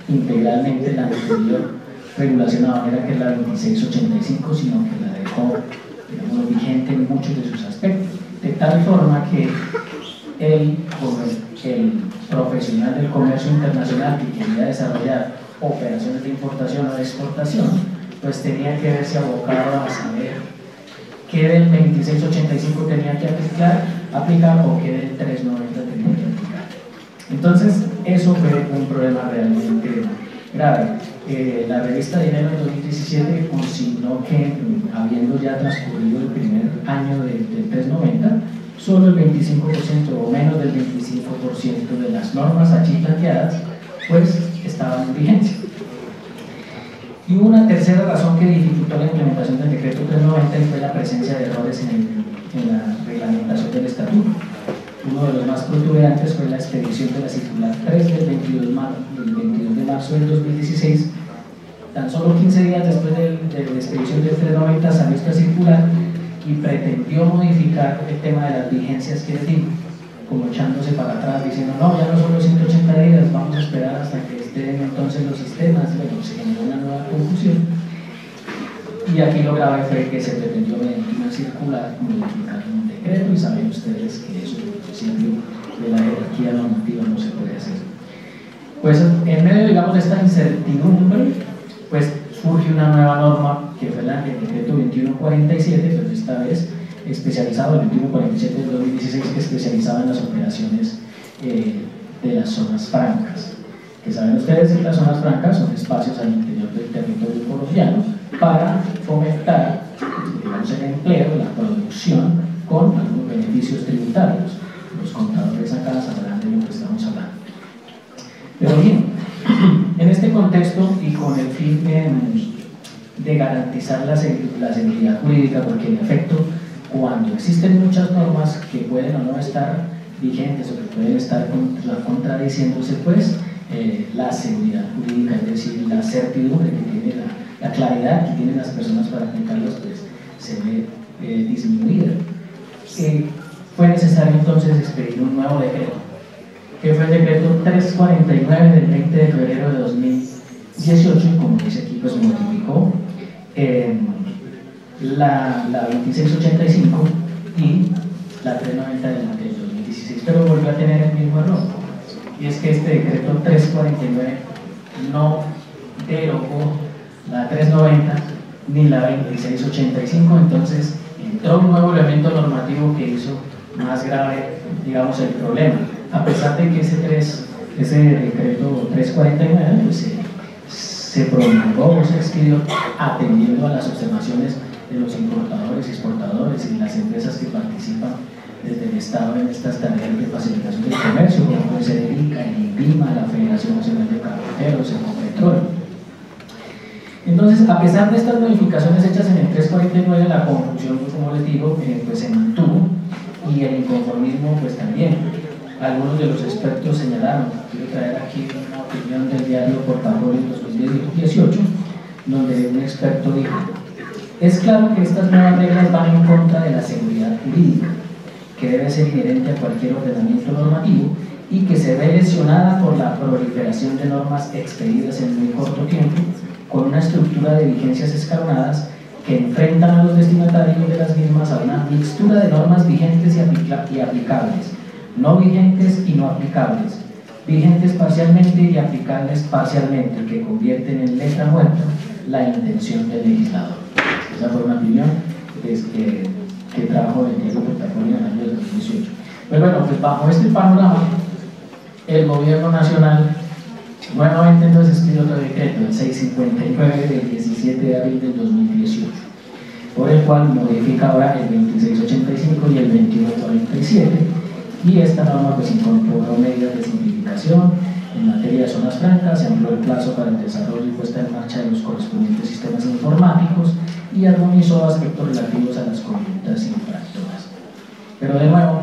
integralmente la anterior regulación aduanera, que es la 2685, sino que la dejó, digamos, vigente en muchos de sus aspectos, de tal forma que el profesional del comercio internacional que quería desarrollar operaciones de importación o de exportación, pues tenía que verse abocado a saber qué del 2685 tenía que aplicar o qué del 390 tenía que aplicar. Entonces, eso fue un problema realmente grave. La revista de enero de 2017 consignó que, habiendo ya transcurrido el primer año del 390, solo el 25% o menos del 25% de las normas allí planteadas pues estaban en vigencia. Y una tercera razón que dificultó la implementación del decreto 390 fue la presencia de errores en la reglamentación del estatuto. Uno de los más protuberantes fue la expedición de la circular 3 del 22 de marzo del 2016. Tan solo 15 días después de la expedición del 390 salió esta circular y pretendió modificar el tema de las vigencias que decimos, como echándose para atrás, diciendo no, ya no son los 180 días, vamos a esperar hasta que estén entonces los sistemas. Bueno, se generó una nueva confusión. Y aquí lo grave fue que se pretendió mediante una circular modificar un decreto, y saben ustedes que eso siempre de la jerarquía normativa no se puede hacer. Pues en medio, digamos, de esta incertidumbre, pues surge una nueva norma que fue el decreto 2147, pero esta vez especializado, el 2147 del 2016, que especializaba en las operaciones de las zonas francas. Que saben ustedes que las zonas francas son espacios al interior del territorio colombiano para fomentar, digamos, el empleo, la producción, con algunos beneficios tributarios. Los contadores acá sabrán de lo que estamos hablando. Pero bien, en este contexto y con el fin de garantizar la seguridad jurídica, porque en efecto, cuando existen muchas normas que pueden o no estar vigentes o que pueden estar contradiciéndose, pues la seguridad jurídica, es decir, la certidumbre que tiene, la claridad que tienen las personas para aplicarlos, pues se ve disminuida. Fue necesario entonces expedir un nuevo decreto, que fue el decreto 349 del 20 de febrero de 2018, y como dice aquí, pues modificó la 2685 y la 390 del 2016, pero volvió a tener el mismo error, y es que este decreto 349 no derogó la 390 ni la 2685, entonces entró un nuevo elemento normativo que hizo más grave, digamos, el problema, a pesar de que ese decreto 349 pues, se promulgó o se expidió atendiendo a las observaciones de los importadores, exportadores y las empresas que participan desde el Estado en estas tareas de facilitación del comercio, como puede ser el ICA, el INVIMA, la Federación Nacional de Carreteros, el Petróleo. Entonces, a pesar de estas modificaciones hechas en el 349, la confusión, pues, como les digo, pues se mantuvo, y el inconformismo pues también. Algunos de los expertos señalaron, quiero traer aquí una opinión del diario Portafolio 2018, donde un experto dijo: es claro que estas nuevas reglas van en contra de la seguridad jurídica, que debe ser inherente a cualquier ordenamiento normativo y que se ve lesionada por la proliferación de normas expedidas en muy corto tiempo, con una estructura de vigencias escalonadas que enfrentan a los destinatarios de las mismas a una mixtura de normas vigentes y aplicables, no vigentes y no aplicables, vigentes parcialmente y aplicables parcialmente, que convierten en letra muerta la intención del legislador. Esa fue una opinión que trajo el diario Portafolio en el año 2018. Pues bueno, pues bajo este panorama, el gobierno nacional nuevamente entonces expidió otro decreto, el 659 del 17 de abril del 2018, por el cual modifica ahora el 2685 y el 2147, y esta norma pues incorporó medidas de simplificación en materia de zonas francas, se amplió el plazo para el desarrollo y puesta en marcha de los correspondientes sistemas informáticos y armonizó aspectos relativos a las conductas infractoras. Pero de nuevo,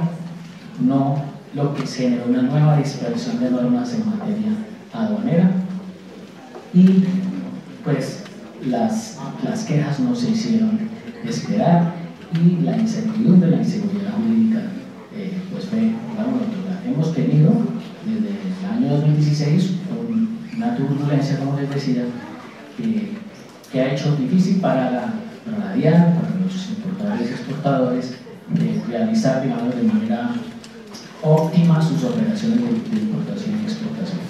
no lo que se generó una nueva dispersión de normas en materia aduanera, y pues las quejas no se hicieron esperar, y la incertidumbre, la inseguridad jurídica pues fue, digamos, hemos tenido desde el año 2016 una turbulencia, como les decía, que ha hecho difícil para la DIAN, para los importadores y exportadores, de realizar, digamos, de manera óptima sus operaciones de importación y exportación.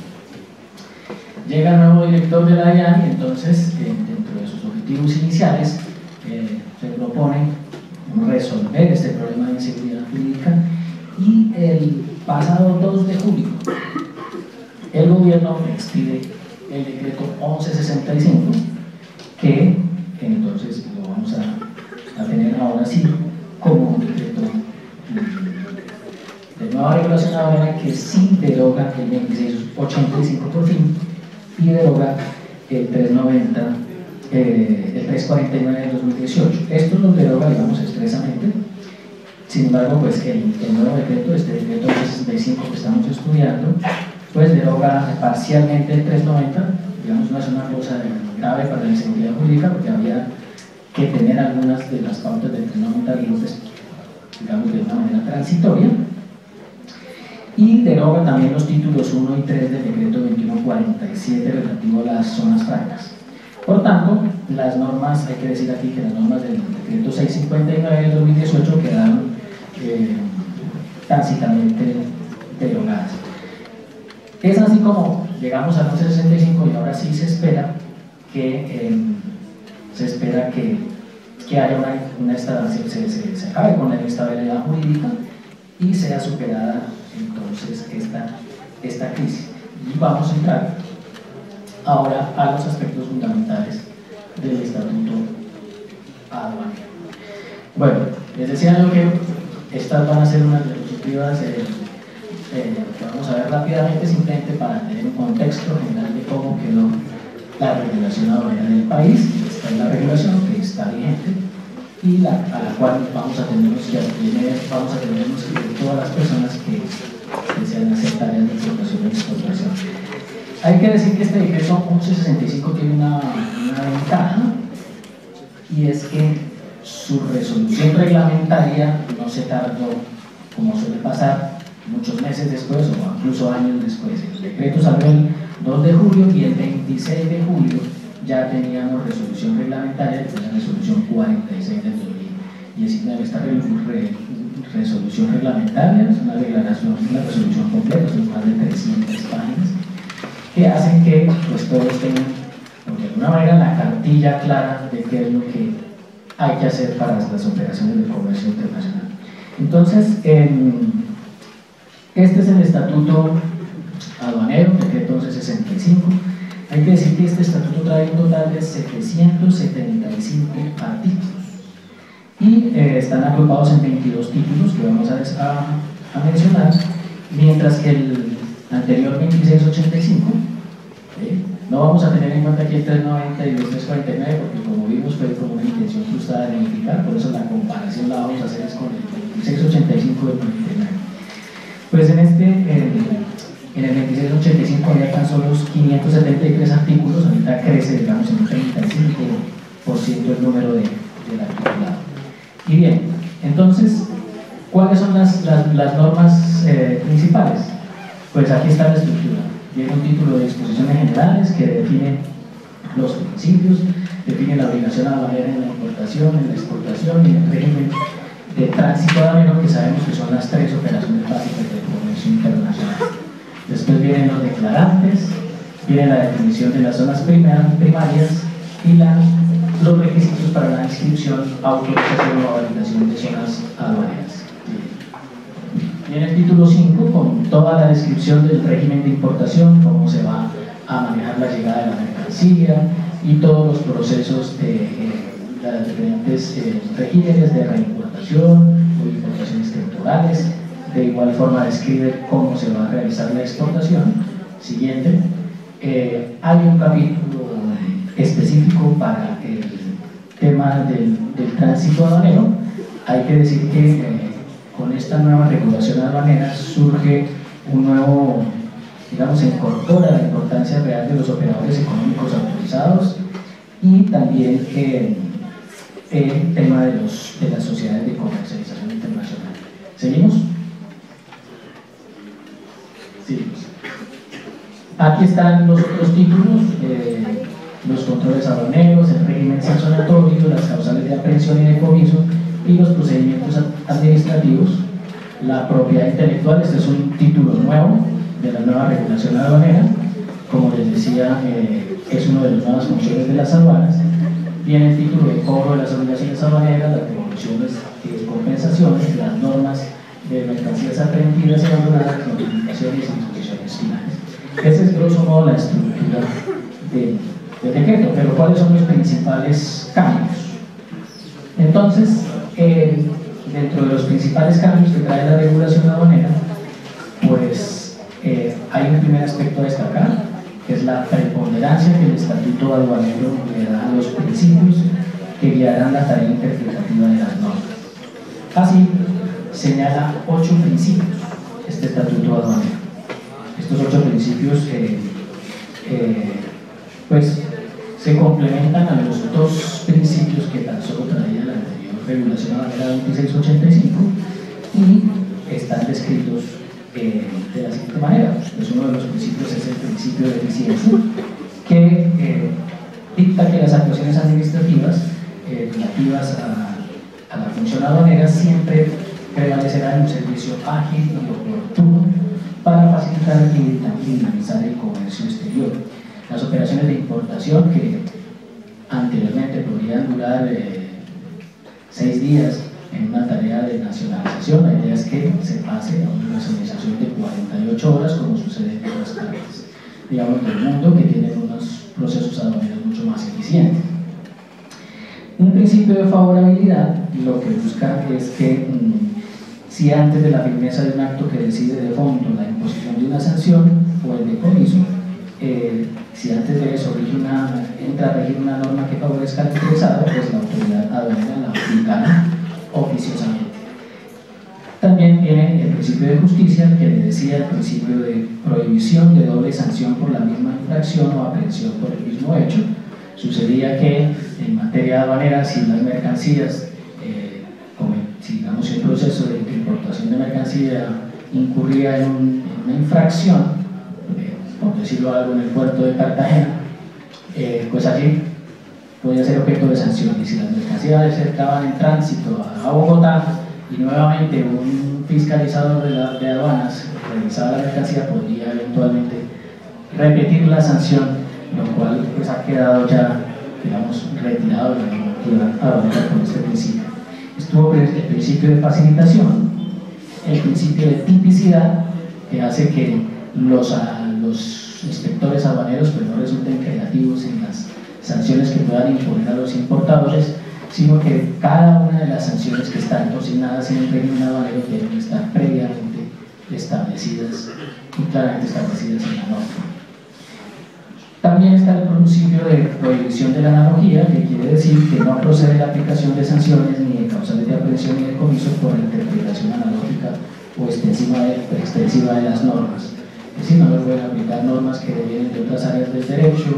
Llega el nuevo director de la DIAN y entonces, dentro de sus objetivos iniciales, se propone resolver este problema de inseguridad jurídica, y el pasado 2 de julio el gobierno expide el decreto 1165, que entonces lo vamos a tener ahora sí como un decreto de nueva regulación aduanera que sí deroga el 2685 por fin y deroga el 390, el 349 del 2018. Esto lo deroga, digamos, expresamente. Sin embargo, pues el nuevo decreto, este decreto 65 que estamos estudiando, pues deroga parcialmente el 390, digamos, no es una cosa grave para la inseguridad jurídica, porque había que tener algunas de las pautas del 390 libres, digamos, de una manera transitoria, y deroga también los títulos 1 y 3 del decreto 2147 relativo a las zonas francas. Por tanto, las normas, hay que decir aquí que las normas del decreto 659 del 2018 quedaron tácitamente derogadas. Es así como llegamos al 1165 y ahora sí se espera que haya se acabe con la inestabilidad jurídica y sea superada entonces esta crisis. Y vamos a entrar ahora a los aspectos fundamentales del estatuto aduanero. Bueno, les decía yo que estas van a ser unas diapositivas que vamos a ver rápidamente, simplemente para tener un contexto general de cómo quedó la regulación aduanera del país. Esta es la regulación que está vigente y a la cual vamos a tenernos que todas las personas que desean hacer tareas de importación y exportación. Hay que decir que este decreto 1165 tiene una ventaja, y es que su resolución reglamentaria no se tardó, como suele pasar, muchos meses después o incluso años después. El decreto salió el 2 de julio y el 26 de julio ya teníamos resolución reglamentaria, que fue la resolución 46 del 2019. Esta resolución reglamentaria es una resolución completa, son más de 300 páginas, que hacen que pues, todos tengan, de alguna manera, la cartilla clara de qué es lo que hay que hacer para las operaciones de comercio internacional. Entonces, este es el estatuto aduanero, decreto 1165. Hay que decir que este estatuto trae un total de 775 artículos y están agrupados en 22 títulos que vamos a mencionar, mientras que el anterior 2685, no vamos a tener en cuenta aquí el 390 y los 349 porque, como vimos, fue como una intención frustrada de unificar, por eso la comparación la vamos a hacer es con el 2685 del 99. Pues en el 2685 había tan solo 573 artículos, ahorita crece, digamos, en un 35% el número del articulado. Y bien, entonces, ¿cuáles son las normas principales? Pues aquí está la estructura. Tiene un título de disposiciones generales que define los principios, define la obligación aduanera en la importación, en la exportación y en el régimen de tránsito aduanero, que sabemos que son las tres operaciones básicas del comercio internacional. Después vienen los declarantes, viene la definición de las zonas primarias y los requisitos para la inscripción, autorización o validación de zonas aduaneras. Viene el título 5 con toda la descripción del régimen de importación, cómo se va a manejar la llegada de la mercancía y todos los procesos de las diferentes regímenes de reimportación o importaciones temporales. De igual forma describe cómo se va a realizar la exportación. Siguiente, hay un capítulo específico para el tema del tránsito aduanero. Hay que decir que con esta nueva regulación aduanera surge un nuevo, digamos, se incorpora la importancia real de los operadores económicos autorizados y también el tema de las sociedades de comercialización internacional. ¿Seguimos? Sí. Aquí están los otros títulos, los controles aduaneros, el régimen sancionatorio, las causales de aprehensión y decomiso y los procedimientos administrativos, la propiedad intelectual. Este es un título nuevo de la nueva regulación aduanera. Como les decía, es una de las nuevas funciones de las aduanas. Viene el título de cobro de las obligaciones aduaneras, las devoluciones y compensaciones, las normas de mercancías aprehendidas y abandonadas, notificaciones y disposiciones finales. Esa es grosso modo la estructura del decreto, pero ¿cuáles son los principales cambios? Entonces, dentro de los principales cambios que trae la regulación aduanera, pues hay un primer aspecto a destacar, que es la preponderancia que el Estatuto Aduanero le da a los principios que guiarán la tarea interpretativa de las normas. Así, señala 8 principios este Estatuto Aduanero. Estos 8 principios pues se complementan a los 2 principios que tan solo traía la anterior regulación aduanera 2685 y están descritos de la siguiente manera. Pues uno de los principios es el principio de eficiencia, que dicta que las actuaciones administrativas relativas a la función aduanera siempre prevalecerán en un servicio ágil y oportuno para facilitar y dinamizar el comercio exterior. Las operaciones de importación, que anteriormente podrían durar 6 días en una tarea de nacionalización, la idea es que se pase a una nacionalización de 48 horas, como sucede en otras partes, digamos, del mundo, que tienen unos procesos aduaneros mucho más eficientes. Un principio de favorabilidad lo que busca es que si antes de la firmeza de un acto que decide de fondo la imposición de una sanción o el decomiso, si antes de eso entra a regir una norma que favorezca al interesado, pues la autoridad aduanera la aplicará oficiosamente. También tiene el principio de justicia, que le decía el principio de prohibición de doble sanción por la misma infracción o aprehensión por el mismo hecho. Sucedía que en materia aduanera, si las mercancías, si digamos el proceso de importación de mercancía incurría en una infracción, por decirlo algo, en el puerto de Cartagena, pues allí podía ser objeto de sanción. Y si las mercancías estaban en tránsito a Bogotá y nuevamente un fiscalizador de aduanas revisaba la mercancía, podría eventualmente repetir la sanción, lo cual pues ha quedado ya, digamos, retirado de la normativa aduanera con este principio. Estuvo el principio de facilitación, el principio de tipicidad, que hace que los inspectores aduaneros pues no resulten creativos en las sanciones que puedan imponer a los importadores, sino que cada una de las sanciones que están consignadas en el régimen aduanero deben estar previamente establecidas y claramente establecidas en la norma. También está el principio de prohibición de la analogía, que quiere decir que no procede la aplicación de sanciones ni de causales de aprehensión ni de comiso por la interpretación analógica o extensiva de las normas. Es decir, no se pueden aplicar normas que vienen de otras áreas del derecho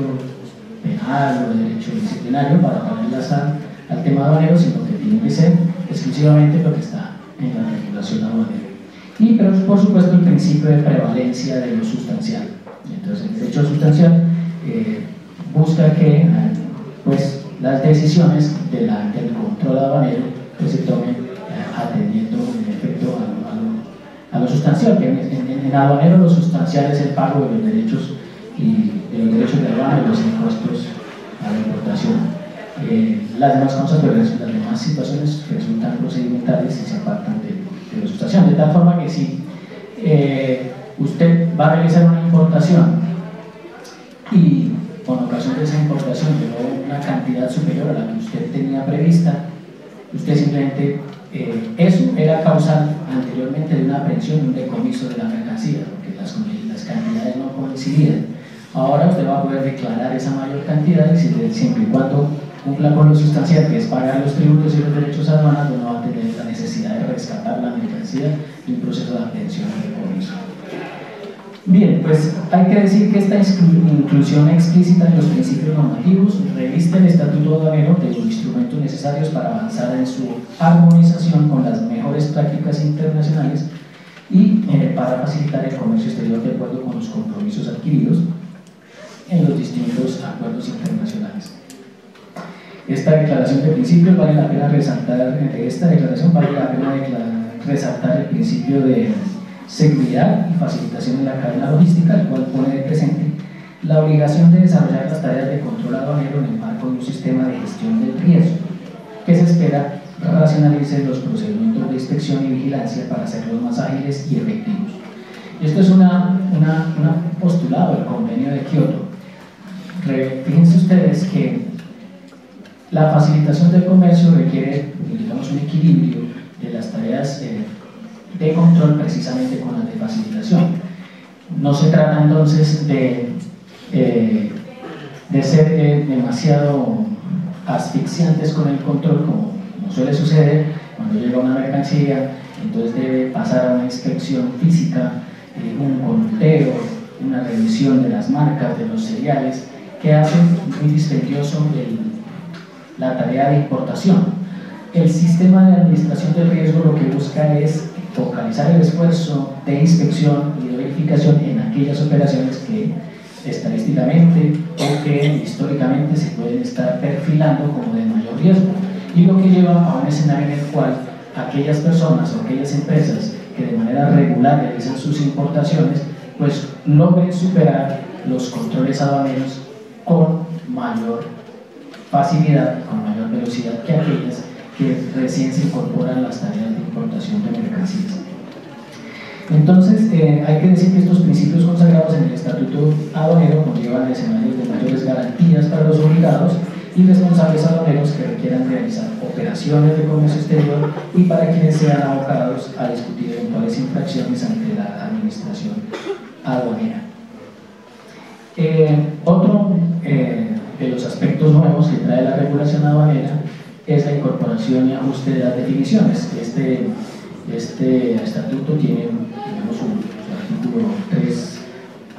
penal o derecho disciplinario para ponerlas al tema aduanero, sino que tiene que ser exclusivamente lo que está en la regulación aduanera. Y pero por supuesto el principio de prevalencia de lo sustancial. Entonces el derecho sustancial busca que pues, las decisiones del control aduanero pues, se tomen atendiendo en efecto a lo sustancial, que en aduanero lo sustancial es el pago de los derechos de aduana y los impuestos a la importación. Las demás cosas, pero las demás situaciones resultan procedimentales y se apartan de lo sustancial, de tal forma que si usted va a realizar una importación y con ocasión de esa importación llegó una cantidad superior a la que usted tenía prevista, usted simplemente, eso era causal anteriormente de una aprehensión y un decomiso de la mercancía, porque las cantidades no coincidían. Ahora usted va a poder declarar esa mayor cantidad y siempre y cuando cumpla con lo sustancial, que es pagar los tributos y los derechos aduanales, no va a tener la necesidad de rescatar la mercancía y un proceso de aprehensión y decomiso. Bien, pues hay que decir que esta inclusión explícita en los principios normativos reviste el Estatuto Aduanero de los instrumentos necesarios para avanzar en su armonización con las mejores prácticas internacionales y para facilitar el comercio exterior de acuerdo con los compromisos adquiridos en los distintos acuerdos internacionales. Esta declaración de principios vale la pena resaltar, resaltar el principio de seguridad y facilitación en la cadena logística, el cual pone de presente la obligación de desarrollar las tareas de control aduanero en el marco de un sistema de gestión del riesgo, que se espera racionalice los procedimientos de inspección y vigilancia para hacerlos más ágiles y efectivos. Y esto es un postulado del convenio de Kioto. Fíjense ustedes que la facilitación del comercio requiere, digamos, un equilibrio de las tareas de control precisamente con las de facilitación. No se trata entonces de ser demasiado asfixiantes con el control, como suele suceder cuando llega una mercancía, entonces debe pasar a una inspección física, un conteo, una revisión de las marcas, de los seriales, que hacen muy dispendioso la tarea de importación. El sistema de administración del riesgo lo que busca es focalizar el esfuerzo de inspección y de verificación en aquellas operaciones que estadísticamente o que históricamente se pueden estar perfilando como de mayor riesgo, y lo que lleva a un escenario en el cual aquellas personas o aquellas empresas que de manera regular realizan sus importaciones pues logren superar los controles aduaneros con mayor facilidad, con mayor velocidad que aquellas que recién se incorporan a las tareas de importación de mercancías. Entonces, hay que decir que estos principios consagrados en el Estatuto Aduanero conllevan escenarios de mayores garantías para los obligados y responsables aduaneros que requieran realizar operaciones de comercio exterior y para quienes sean abocados a discutir eventuales infracciones ante la administración aduanera. Otro de los aspectos nuevos que trae la regulación aduanera es la incorporación y ajuste de las definiciones. Este estatuto tiene, digamos, su artículo 3,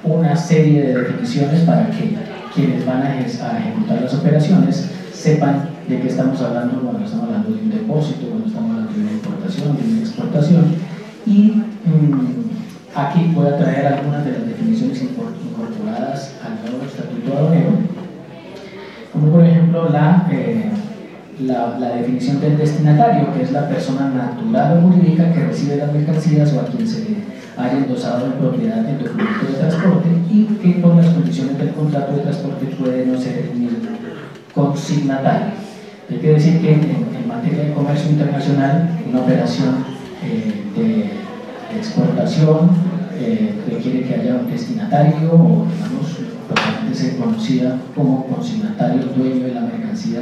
una serie de definiciones para que quienes van a ejecutar las operaciones sepan de qué estamos hablando cuando estamos hablando de un depósito, cuando estamos hablando de una importación, de una exportación. Y aquí voy a traer algunas de las definiciones incorporadas al nuevo estatuto aduanero, como por ejemplo la definición del destinatario, que es la persona natural o jurídica que recibe las mercancías o a quien se le haya endosado en propiedad el documento de transporte y que por las condiciones del contrato de transporte puede no ser ni consignatario. Hay que decir que en materia de comercio internacional, una operación de exportación requiere que haya un destinatario o, digamos, probablemente se conocida como consignatario, dueño de la mercancía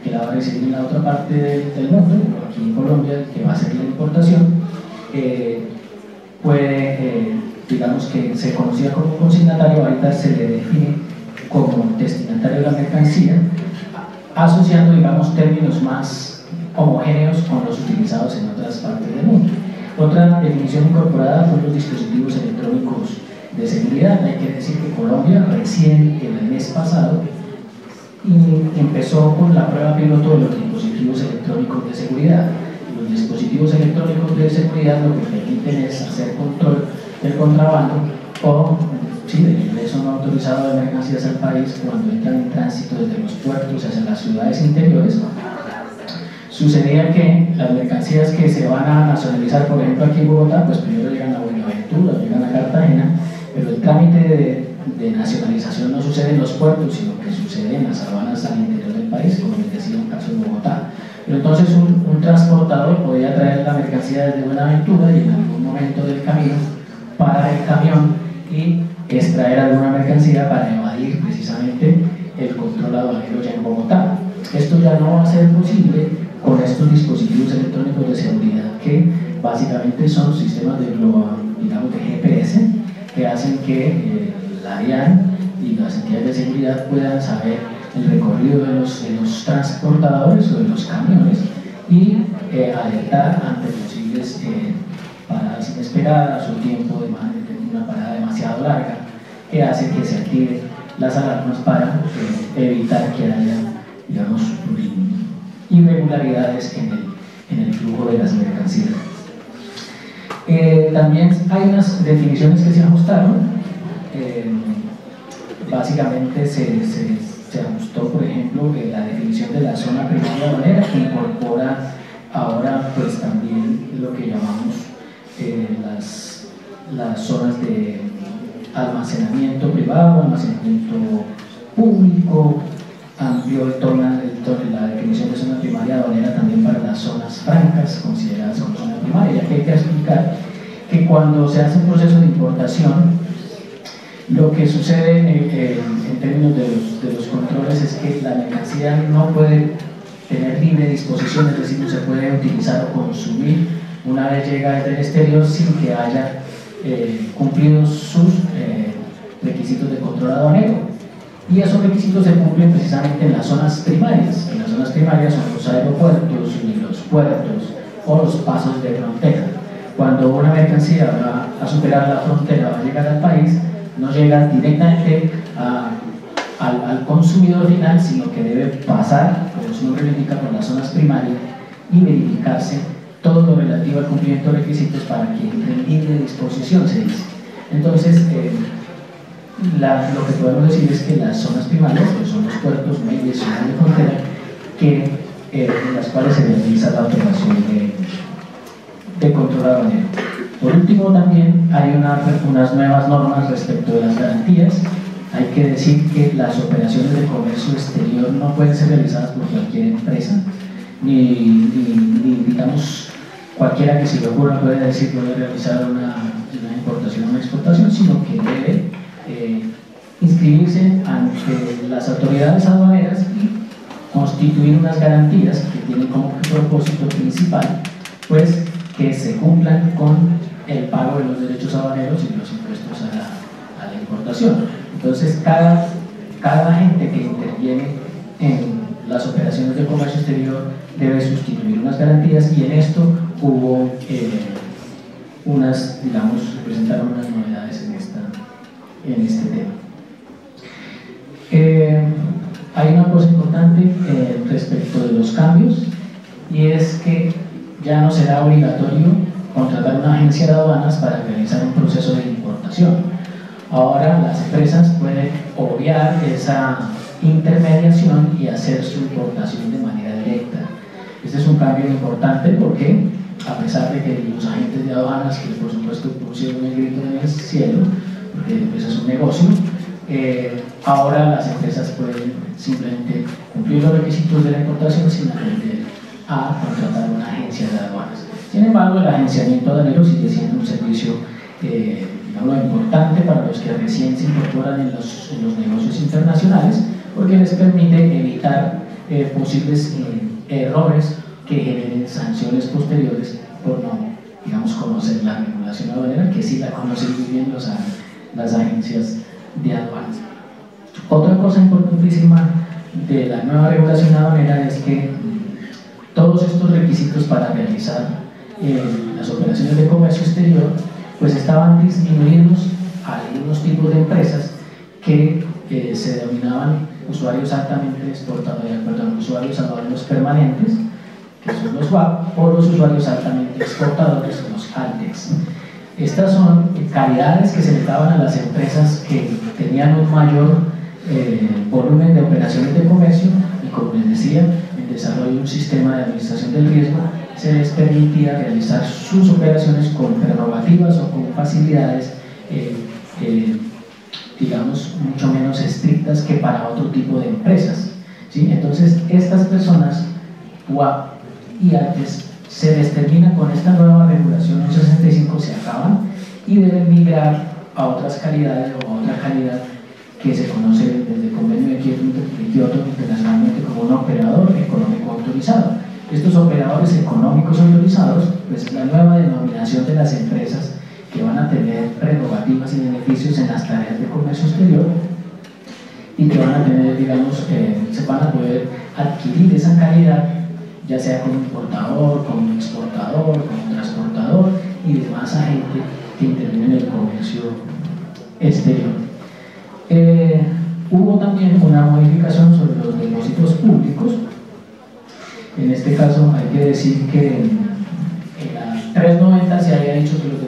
que la va a recibir en la otra parte del mundo, aquí en Colombia, que va a hacer la importación, digamos que se conocía como consignatario, ahorita se le define como destinatario de la mercancía, asociando, digamos, términos más homogéneos con los utilizados en otras partes del mundo. Otra definición incorporada son los dispositivos electrónicos de seguridad. Hay que decir que Colombia recién el mes pasado empezó con la prueba piloto de los dispositivos electrónicos de seguridad. Los dispositivos electrónicos de seguridad lo que permiten es hacer control del contrabando o del ingreso no autorizado de mercancías al país cuando entran en tránsito desde los puertos hacia las ciudades interiores. Sucedía que las mercancías que se van a nacionalizar, por ejemplo aquí en Bogotá, pues primero llegan a Buenaventura, llegan a Cartagena, pero el trámite de nacionalización no sucede en los puertos, sino que sucede en las aduanas al interior del país, como les decía en el caso de Bogotá. Pero entonces un transportador podía traer la mercancía desde Buenaventura y en algún momento del camino parar el camión y extraer alguna mercancía para evadir precisamente el control aduanero ya en Bogotá. Esto ya no va a ser posible con estos dispositivos electrónicos de seguridad que básicamente son sistemas de digamos de GPS que hacen que la DIAN y las entidades de seguridad puedan saber el recorrido de los transportadores o de los camiones y alertar ante posibles paradas inesperadas o tiempo de una parada demasiado larga que hace que se activen las alarmas para evitar que haya, digamos, irregularidades en el flujo de las mercancías. También hay unas definiciones que se ajustaron. Básicamente se ajustó, por ejemplo, la definición de la zona primaria aduanera, que incorpora ahora pues también lo que llamamos las zonas de almacenamiento privado, almacenamiento público, amplió la definición de zona primaria aduanera también para las zonas francas consideradas como zona primaria, ya que hay que explicar que cuando se hace un proceso de importación, lo que sucede en términos de los controles es que la mercancía no puede tener libre disposición, es decir, no se puede utilizar o consumir una vez llega desde el exterior sin que haya cumplido sus requisitos de control aduanero. Y esos requisitos se cumplen precisamente en las zonas primarias. En las zonas primarias son los aeropuertos y los puertos o los pasos de frontera. Cuando una mercancía va a superar la frontera, va a llegar al país, no llega directamente al consumidor final, sino que debe pasar, como su nombre lo indica, por las zonas primarias y verificarse todo lo relativo al cumplimiento de requisitos para que entre en libre disposición, se dice. Entonces, lo que podemos decir es que las zonas primarias, que son los puertos, muelles, zonas de frontera, en las cuales se realiza la operación de control aduanero. Por último, también hay unas nuevas normas respecto de las garantías. Hay que decir que las operaciones de comercio exterior no pueden ser realizadas por cualquier empresa, ni digamos, cualquiera que se le ocurra puede decir puede realizar una importación o una exportación, sino que debe inscribirse ante las autoridades aduaneras y constituir unas garantías que tienen como propósito principal pues que se cumplan con el pago de los derechos aduaneros y los impuestos a la importación. Entonces cada agente que interviene en las operaciones de comercio exterior debe sustituir unas garantías, y en esto hubo presentaron unas novedades en este tema. Hay una cosa importante respecto de los cambios, y es que ya no será obligatorio contratar una agencia de aduanas para realizar un proceso de importación. Ahora las empresas pueden obviar esa intermediación y hacer su importación de manera directa. Este es un cambio importante porque, a pesar de que los agentes de aduanas, que por supuesto pusieron el grito en el cielo, porque pues es un negocio, ahora las empresas pueden simplemente cumplir los requisitos de la importación sin aprender a contratar una agencia de aduanas. Sin embargo, el agenciamiento aduanero sigue siendo un servicio importante para los que recién se incorporan en los negocios internacionales, porque les permite evitar posibles errores que generen sanciones posteriores por no, conocer la regulación aduanera, que sí la conocen muy bien las agencias de aduanas. Otra cosa importantísima de la nueva regulación aduanera es que todos estos requisitos para realizar las operaciones de comercio exterior pues estaban disminuidos a algunos tipos de empresas que se denominaban usuarios altamente usuarios aduaneros permanentes, que son los WAP, o los usuarios altamente exportadores, los ALTEX. Estas son calidades que se le daban a las empresas que tenían un mayor volumen de operaciones de comercio, y como les decía, el desarrollo de un sistema de administración del riesgo se les permitía realizar sus operaciones con prerrogativas o con facilidades mucho menos estrictas que para otro tipo de empresas, ¿sí? Entonces estas personas WAP y ALTES se les termina con esta nueva regulación 165, se acaban y deben migrar a otras calidades o a otra calidad que se conoce desde el convenio de Kioto internacionalmente como un operador económico autorizado. Estos operadores económicos autorizados pues es la nueva denominación de las empresas que van a tener prerrogativas y beneficios en las tareas de comercio exterior, y que van a tener, se van a poder adquirir esa calidad, ya sea como importador, como exportador, como transportador y demás agente que interviene en el comercio exterior. Hubo también una modificación sobre los depósitos públicos. En este caso hay que decir que en la 390 se había dicho que los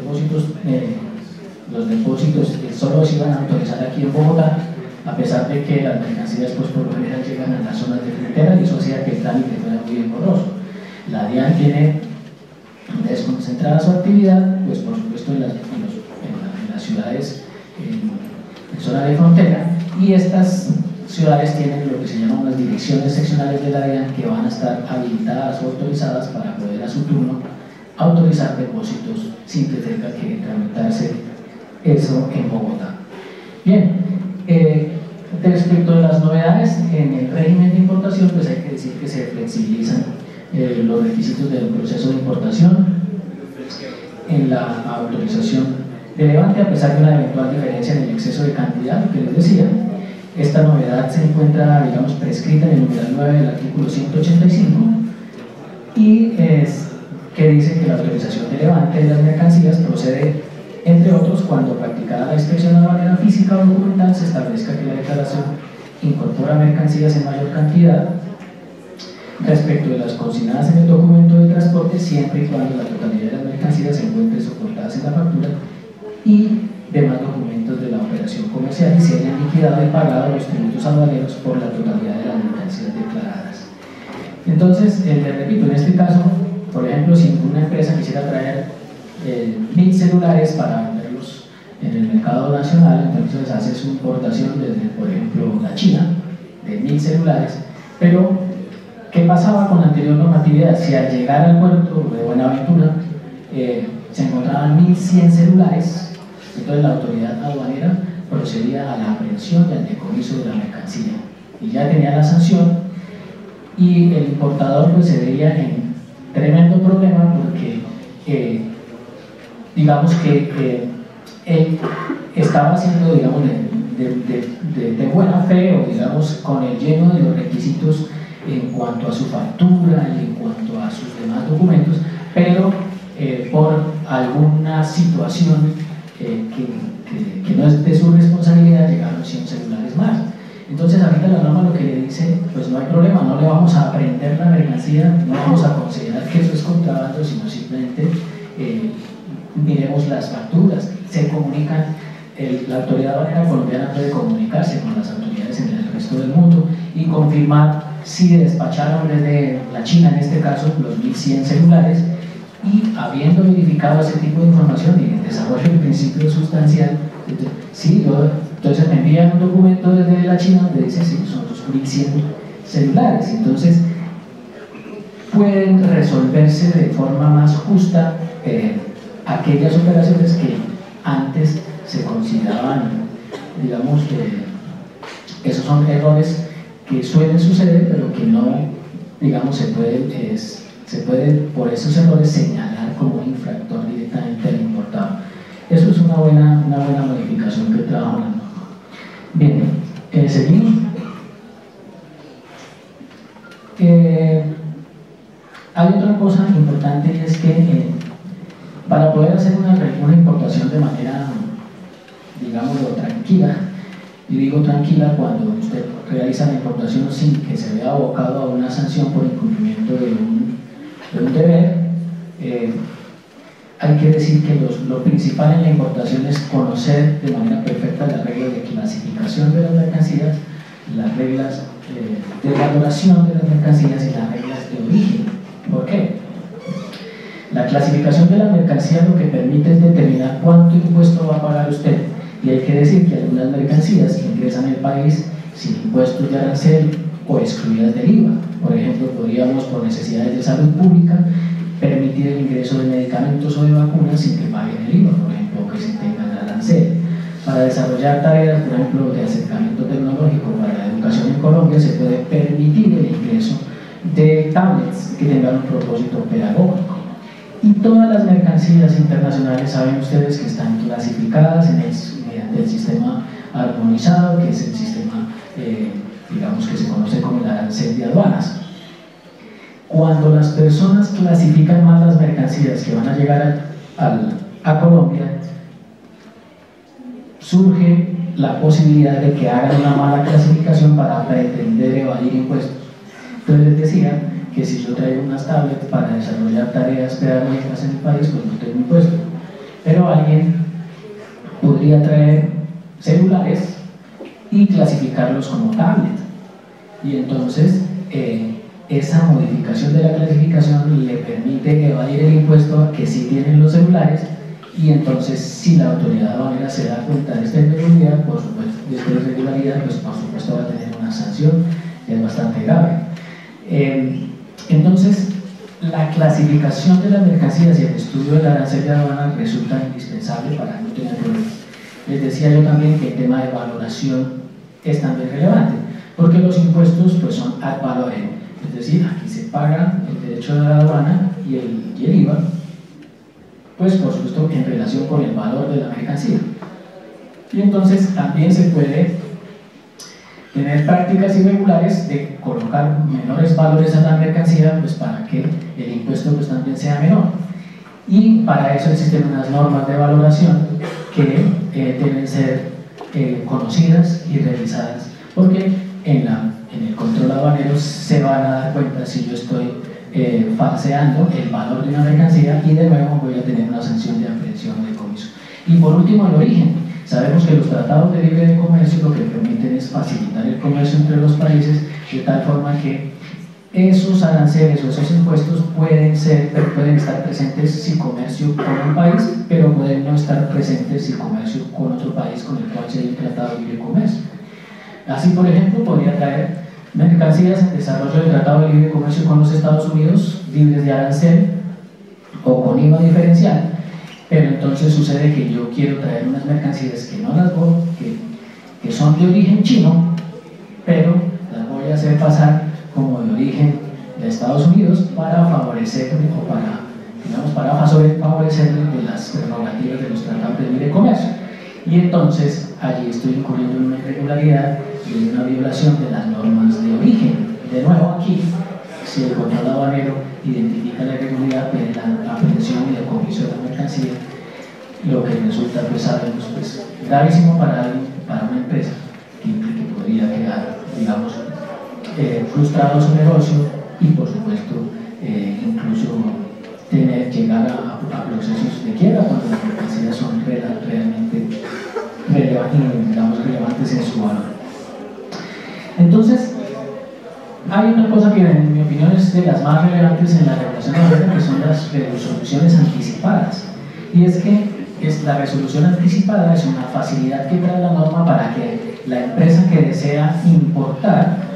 depósitos solo se iban a autorizar aquí en Bogotá, a pesar de que las mercancías pues por lo general llegan a las zonas de frontera, y eso hacía que el trámite fuera muy engorroso. La DIAN tiene desconcentrada su actividad, pues por supuesto en las ciudades en zona de frontera, y estas ciudades tienen lo que se llaman las direcciones seccionales de la DIAN, que van a estar habilitadas o autorizadas para poder a su turno autorizar depósitos sin que tenga que tramitarse eso en Bogotá. Bien, respecto de las novedades en el régimen de importación, pues hay que decir que se flexibilizan los requisitos del proceso de importación en la autorización de levante, a pesar de una eventual diferencia en el exceso de cantidad, que les decía. Esta novedad se encuentra, digamos, prescrita en el numeral 9 del artículo 185 y es que dice que la autorización de levante de las mercancías procede, entre otros, cuando practicada la inspección aduanera física o documental se establezca que la declaración incorpora mercancías en mayor cantidad respecto de las consignadas en el documento de transporte, siempre y cuando la totalidad de las mercancías se encuentre soportadas en la factura y demás documentos de la operación comercial y se hayan liquidado y pagado los tributos aduaneros por la totalidad de las mercancías declaradas. Entonces, les repito, en este caso, por ejemplo, si una empresa quisiera traer 1000 celulares para venderlos en el mercado nacional, entonces hace su importación desde, por ejemplo, la China, de 1000 celulares, pero ¿qué pasaba con la anterior normatividad? Si al llegar al puerto de Buenaventura se encontraban 1100 celulares, entonces la autoridad aduanera procedía a la aprehensión y al decomiso de la mercancía y ya tenía la sanción, y el importador pues se veía en tremendo problema porque digamos que él estaba haciendo, digamos, de buena fe, o digamos con el lleno de los requisitos en cuanto a su factura y en cuanto a sus demás documentos, pero por alguna situación que no es de su responsabilidad, llegaron 100 celulares más. Entonces ahorita la norma lo que le dice, pues no hay problema, no le vamos a prender la mercancía, no vamos a considerar que eso es contrabando, sino simplemente miremos las facturas. Se comunican, la autoridad aduanera colombiana puede comunicarse con las autoridades en el resto del mundo y confirmar si despacharon desde la China, en este caso, los 1100 celulares, y habiendo verificado ese tipo de información y el desarrollo del principio sustancial, sí, entonces me envían un documento desde la China donde dice, sí, son 2100 celulares. Entonces pueden resolverse de forma más justa aquellas operaciones que antes se consideraban, digamos, esos son errores que suelen suceder, pero que no, digamos, se puede por esos errores señalar como infractor directamente al importado. Eso es una buena modificación que trabaja la norma. Bien, seguimos. Hay otra cosa importante, y es que para poder hacer una importación de manera, digámoslo, tranquila, y digo tranquila cuando usted realiza la importación sin que se vea abocado a una sanción por incumplimiento de un deber, hay que decir que lo principal en la importación es conocer de manera perfecta las reglas de clasificación de las mercancías, las reglas de valoración de las mercancías y las reglas de origen. ¿Por qué? La clasificación de la mercancía lo que permite es determinar cuánto impuesto va a pagar usted, y hay que decir que algunas mercancías ingresan al país sin impuestos de arancel o excluidas del IVA. Por ejemplo, podríamos, por necesidades de salud pública, permitir el ingreso de medicamentos o de vacunas sin que paguen el IVA, por ejemplo, que se tengan arancel. Para desarrollar tareas, por ejemplo, de acercamiento tecnológico para la educación en Colombia, se puede permitir el ingreso de tablets que tengan un propósito pedagógico. Y todas las mercancías internacionales, saben ustedes que están clasificadas mediante el sistema armonizado, que es el sistema, digamos, que se conoce como el arancel de aduanas. Cuando las personas clasifican mal las mercancías que van a llegar a Colombia, surge la posibilidad de que hagan una mala clasificación para pretender evadir impuestos. Entonces les decía que si yo traigo unas tablets para desarrollar tareas pedagógicas en el país, pues no tengo impuesto. Pero alguien podría traer celulares y clasificarlos como tablet. Y entonces esa modificación de la clasificación le permite evadir el impuesto que sí tienen los celulares, y entonces si la autoridad aduanera se da cuenta de esta irregularidad, por supuesto, pues por supuesto va a tener una sanción que es bastante grave. Entonces, la clasificación de las mercancías y el estudio del arancel de aduana resulta indispensable para no tener problemas. Les decía yo también que el tema de valoración es también relevante, porque los impuestos pues son ad valorem, es decir, aquí se paga el derecho de la aduana y el IVA, pues por supuesto en relación con el valor de la mercancía. Y entonces también se puede tener prácticas irregulares de colocar menores valores a la mercancía, pues para que el impuesto pues también sea menor. Y para eso existen unas normas de valoración que deben ser conocidas y revisadas, porque en el control aduanero se van a dar cuenta si yo estoy falseando el valor de una mercancía, y de nuevo voy a tener una sanción de aprehensión o decomiso. Y por último, el origen. Sabemos que los tratados de libre comercio lo que permiten es facilitar el comercio entre los países, de tal forma que esos aranceles o esos impuestos pueden estar presentes si comercio con un país, pero pueden no estar presentes si comercio con otro país con el cual se hay un tratado de libre comercio. Así, por ejemplo, podría traer mercancías en desarrollo del tratado de libre comercio con los Estados Unidos, libres de arancel o con IVA diferencial, pero entonces sucede que yo quiero traer unas mercancías que no las voy, que son de origen chino, pero las voy a hacer pasar como de origen de Estados Unidos para favorecer o para favorecer de las prerrogativas de los tratados de libre comercio. Y entonces allí estoy incurriendo en una irregularidad y en una violación de las normas de origen. De nuevo aquí, si el control aduanero identifica la irregularidad de la aprehensión y decomiso de la mercancía, lo que resulta, pues sabemos, pues gravísimo para una empresa que podría quedar, digamos, frustrado su negocio y por supuesto incluso llegar a procesos de quiebra cuando las mercancías son realmente relevantes en su valor. Entonces, hay una cosa que en mi opinión es de las más relevantes en la regulación aduanera, que son las resoluciones anticipadas. Y es que la resolución anticipada es una facilidad que trae la norma para que la empresa que desea importar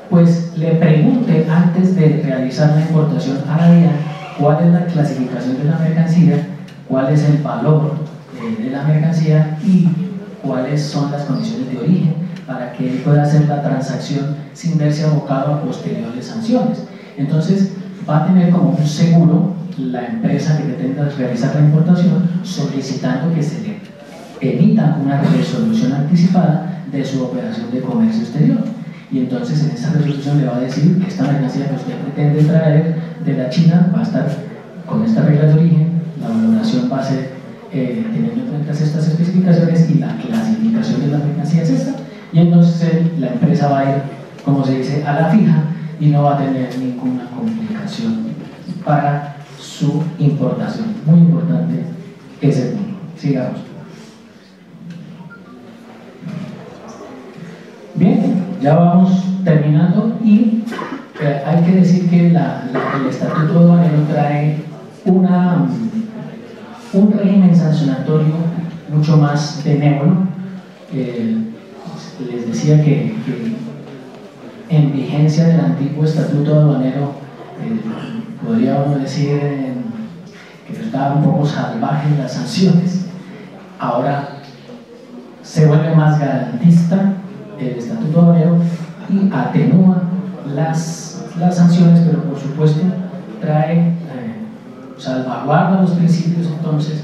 pues le pregunte antes de realizar la importación a la DIAN cuál es la clasificación de la mercancía, cuál es el valor de la mercancía y cuáles son las condiciones de origen, para que él pueda hacer la transacción sin verse abocado a posteriores sanciones. Entonces va a tener como un seguro la empresa que pretenda realizar la importación, solicitando que se le emita una resolución anticipada de su operación de comercio exterior. Y entonces en esa resolución le va a decir que esta mercancía que usted pretende traer de la China va a estar con esta regla de origen, la valoración va a ser teniendo en cuenta estas especificaciones y la clasificación de la mercancía es esta. Y entonces la empresa va a ir, como se dice, a la fija y no va a tener ninguna complicación para su importación. Muy importante ese punto. Sigamos. Bien, ya vamos terminando y hay que decir que el Estatuto Aduanero trae un régimen sancionatorio mucho más benévolo. Les decía que en vigencia del antiguo Estatuto Aduanero podríamos decir que estaban un poco salvajes las sanciones. Ahora se vuelve más garantista el Estatuto Aduanero y atenúa las sanciones, pero por supuesto trae salvaguarda los principios entonces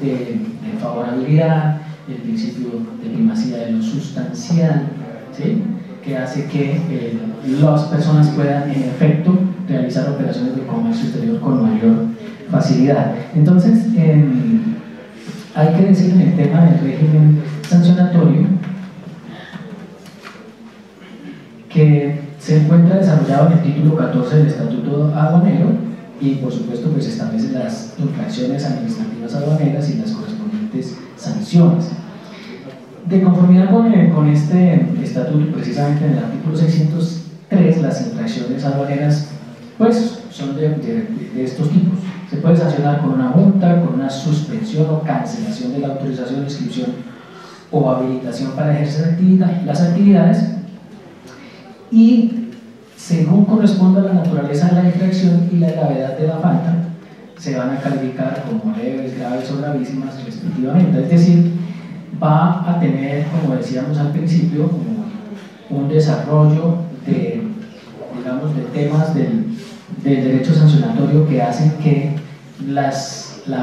de favorabilidad, el principio de primacía de lo sustancial, ¿sí?, que hace que las personas puedan en efecto realizar operaciones de comercio exterior con mayor facilidad. Entonces hay que decir en el tema del régimen sancionatorio que se encuentra desarrollado en el título 14 del Estatuto Aduanero y por supuesto pues establece las infracciones administrativas aduaneras y las correspondientes sanciones. De conformidad con este estatuto, precisamente en el artículo 603, las infracciones aduaneras pues son de estos tipos. Se puede sancionar con una multa, con una suspensión o cancelación de la autorización, inscripción o habilitación para ejercer las actividades, y según corresponda a la naturaleza de la infracción y la gravedad de la falta, se van a calificar como leves, graves o gravísimas respectivamente. Es decir, va a tener, como decíamos al principio, un desarrollo de, digamos, de temas del derecho sancionatorio que hacen que la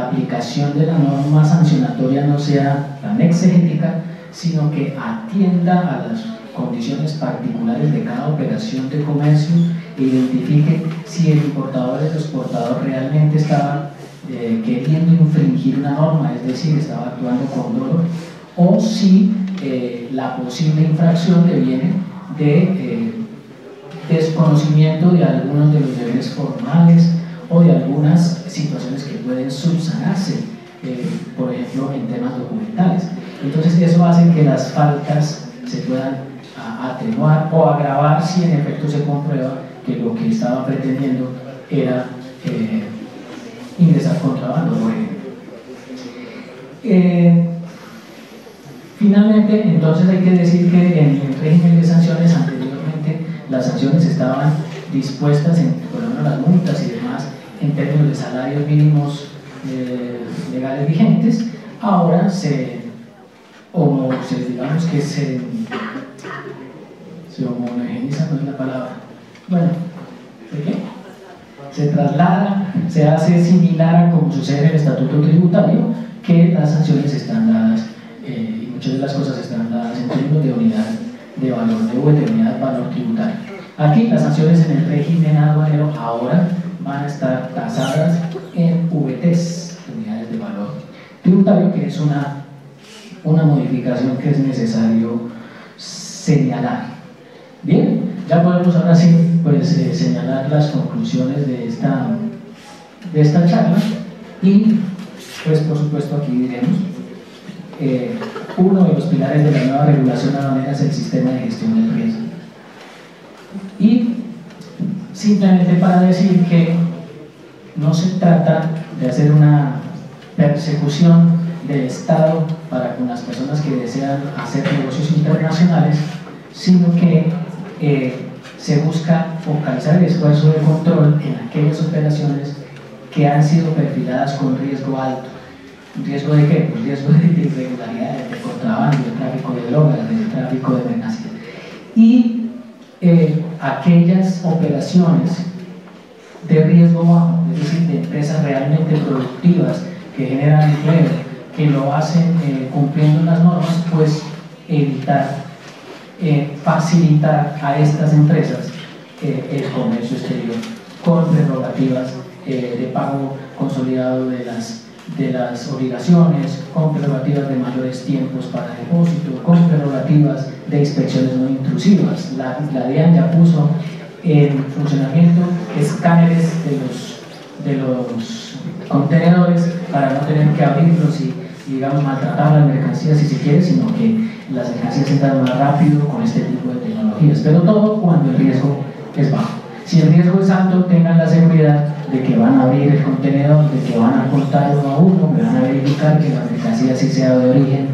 aplicación de la norma sancionatoria no sea tan exegética, sino que atienda a las condiciones particulares de cada operación de comercio e identifique si el importador o el exportador realmente estaba queriendo infringir una norma, es decir, estaba actuando con dolo, o si la posible infracción deviene de desconocimiento de algunos de los deberes formales o de algunas situaciones que pueden subsanarse, por ejemplo, en temas documentales. Entonces eso hace que las faltas se puedan atenuar o agravar si en efecto se comprueba que lo que estaba pretendiendo era ingresar contrabando, por ejemplo. Finalmente, entonces hay que decir que en el régimen de sanciones anteriormente las sanciones estaban dispuestas, por lo menos las multas y demás, en términos de salarios mínimos legales vigentes. Ahora digamos que se homogeniza, no es la palabra, bueno, ¿de qué? Se traslada, se hace similar a como sucede en el estatuto tributario, que las sanciones están dadas, y muchas de las cosas están dadas en términos de unidad de valor, de unidad de valor tributario. Aquí las sanciones en el régimen aduanero ahora van a estar tasadas en VTs, unidades de valor tributario, que es una modificación que es necesario señalar. Bien, ya podemos ahora sí pues, señalar las conclusiones de esta charla y pues por supuesto aquí diremos uno de los pilares de la nueva regulación aduanera es el sistema de gestión del riesgo. Y simplemente para decir que no se trata de hacer una persecución del Estado para con las personas que desean hacer negocios internacionales, sino que se busca focalizar el esfuerzo de control en aquellas operaciones que han sido perfiladas con riesgo alto. ¿Riesgo de qué? Pues riesgo de irregularidades, de contrabando, de tráfico de drogas, de tráfico de mercancías. Y aquellas operaciones de riesgo bajo, es decir, de empresas realmente productivas que generan empleo, que lo hacen cumpliendo las normas, pues evitar, facilitar a estas empresas el comercio exterior con prerrogativas de pago consolidado de las obligaciones, con prerrogativas de mayores tiempos para depósito, con prerrogativas de inspecciones no intrusivas. La DIAN ya puso en funcionamiento escáneres de los contenedores para no tener que abrirlos y, digamos, maltratar las mercancías si se quiere, sino que las mercancías entran más rápido con este tipo de tecnologías. Pero todo cuando el riesgo es bajo. Si el riesgo es alto, tengan la seguridad de que van a abrir el contenedor, de que van a contar uno a uno, que van a verificar que la mercancía sí sea de origen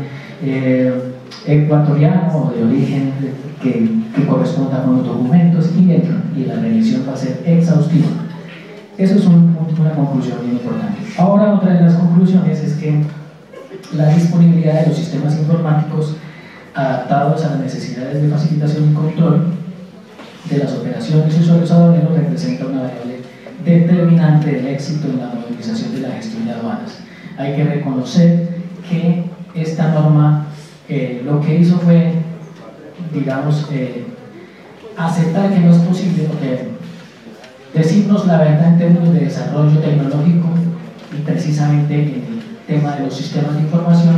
ecuatoriano o de origen que corresponda con los documentos y la revisión va a ser exhaustiva. Eso es una conclusión bien importante. Ahora, otra de las conclusiones es que la disponibilidad de los sistemas informáticos adaptados a las necesidades de facilitación y control de las operaciones y usuarios aduaneros representa una variable determinante del éxito en la modernización de la gestión de aduanas. Hay que reconocer que esta norma lo que hizo fue, digamos, aceptar que no es posible, decirnos la verdad en términos de desarrollo tecnológico y precisamente en el tema de los sistemas de información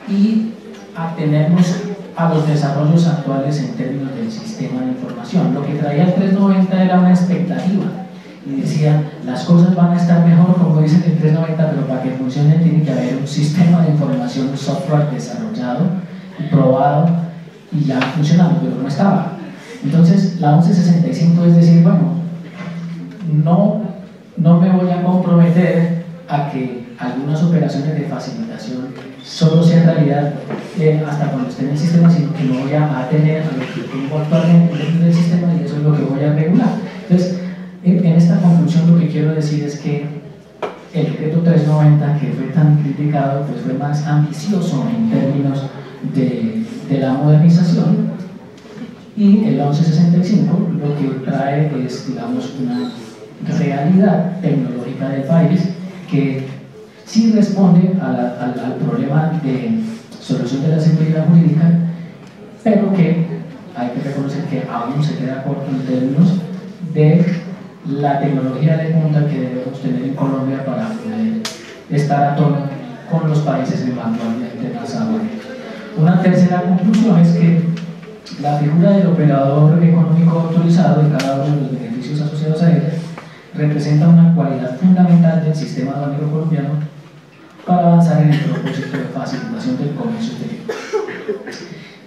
y atenernos a los desarrollos actuales en términos del sistema de información. Lo que traía el 390 era una expectativa y decía, las cosas van a estar mejor, como dice el 390, pero para que funcione tiene que haber un sistema de información, un software desarrollado y probado y ya funcionando, pero no estaba. Entonces la 1165 es decir, bueno, no me voy a comprometer a que algunas operaciones de facilitación solo sean realidad hasta cuando esté en el sistema, sino que no voy a tener a lo que tengo actualmente dentro del sistema y eso es lo que voy a regular. Entonces, en esta conclusión lo que quiero decir es que el decreto 390, que fue tan criticado, pues fue más ambicioso en términos de la modernización, y el 1165 lo que trae es, digamos, una realidad tecnológica del país que sí responde al problema de solución de la seguridad jurídica, pero que hay que reconocer que aún se queda corto en términos de la tecnología de punta que debemos tener en Colombia para poder estar a tono con los países eventualmente más avanzados. Una tercera conclusión es que la figura del operador económico autorizado de cada uno de los beneficios asociados a ella representa una cualidad fundamental del sistema aduanero colombiano para avanzar en el propósito de facilitación del comercio exterior.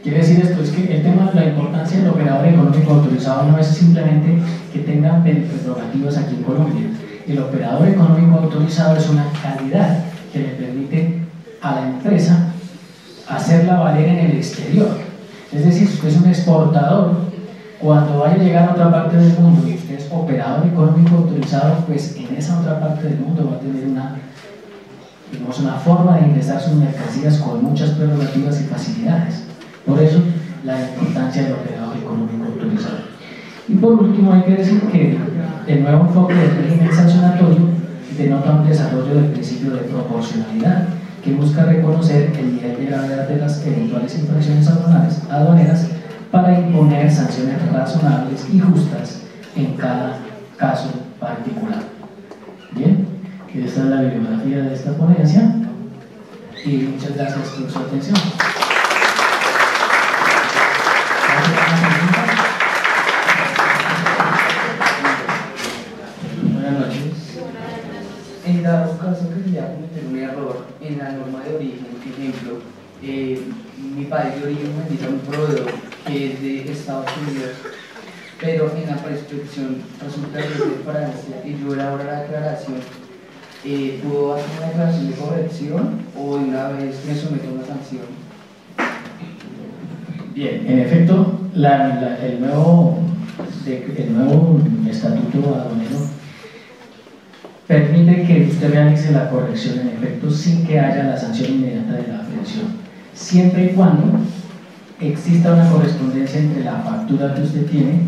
Quiere decir esto, es que el tema de la importancia del operador económico autorizado no es simplemente que tengan prerrogativas aquí en Colombia. El operador económico autorizado es una calidad que le permite a la empresa hacerla valer en el exterior. Es decir, si usted es un exportador, cuando vaya a llegar a otra parte del mundo y usted es operador económico autorizado, pues en esa otra parte del mundo va a tener una forma de ingresar sus mercancías con muchas prerrogativas y facilidades. Por eso, la importancia del operador económico autorizado. Y por último, hay que decir que el nuevo enfoque del régimen sancionatorio denota un desarrollo del principio de proporcionalidad que busca reconocer el nivel de gravedad de las eventuales infracciones aduaneras para imponer sanciones razonables y justas en cada caso particular. Bien, esta es la bibliografía de esta ponencia y muchas gracias por su atención. Buenas noches. En dado caso que se haya cometido un error en la norma de origen, por ejemplo, mi país de origen me dice un proveedor que es de Estados Unidos, pero en la prescripción resulta que es de Francia y yo elaboro la declaración, ¿puedo hacer una declaración de corrección o de una vez me someto a una sanción? Bien, en efecto, el nuevo estatuto aduanero permite que usted realice la corrección en efecto sin que haya la sanción inmediata de la aprehensión, siempre y cuando exista una correspondencia entre la factura que usted tiene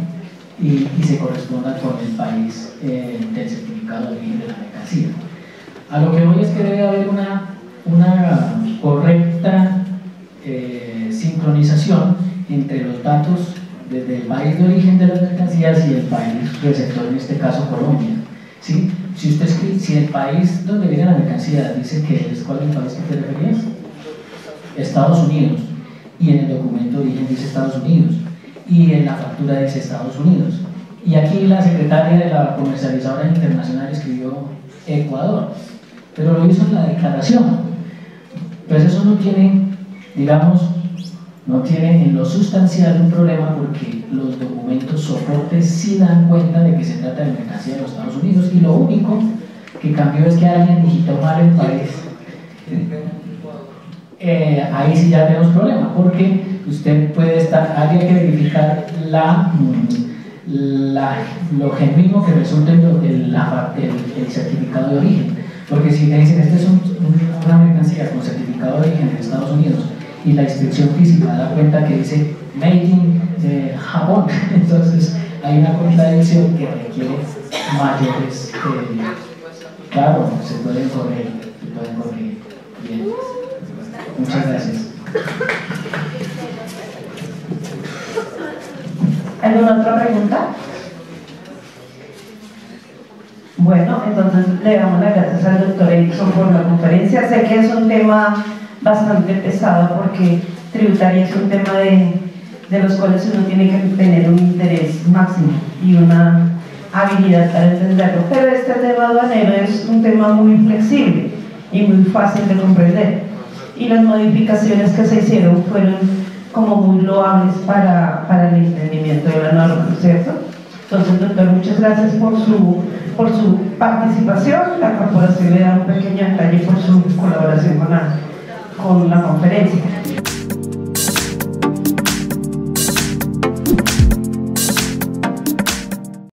y se corresponda con el país del certificado de origen de la mercancía. A lo que voy es que debe haber una correcta sincronización entre los datos desde el país de origen de las mercancías y el país receptor, en este caso Colombia. ¿Sí? Si el país donde viene la mercancía dice que es, ¿cuál es el país que te referías? Estados Unidos, y en el documento de origen dice Estados Unidos, y en la factura dice Estados Unidos, y aquí la secretaria de la comercializadora internacional escribió Ecuador, pero lo hizo en la declaración. Pues eso no tiene, digamos, no tiene en lo sustancial un problema, porque los documentos soportes sí dan cuenta de que se trata de mercancía de los Estados Unidos, y lo único que cambió es que alguien digitó mal el país. Ahí sí ya tenemos problema, porque usted puede estar, hay que verificar lo genuino que resulte el certificado de origen, porque si le dicen esta es una mercancía con certificado de origen en Estados Unidos y la inspección física da cuenta que dice Made in Japón, entonces hay una contradicción que requiere mayores, claro, se pueden corregir. Bien, muchas gracias. ¿Alguna otra pregunta? Bueno, entonces le damos las gracias al doctor Erickson por la conferencia. Sé que es un tema bastante pesado, porque tributaria es un tema de los cuales uno tiene que tener un interés máximo y una habilidad para entenderlo, pero este tema aduanero es un tema muy flexible y muy fácil de comprender, y las modificaciones que se hicieron fueron como muy loables para el entendimiento de la norma, ¿no es cierto? Entonces, doctor, muchas gracias por su por su participación. La corporación le da un pequeño detalle por su colaboración con la conferencia.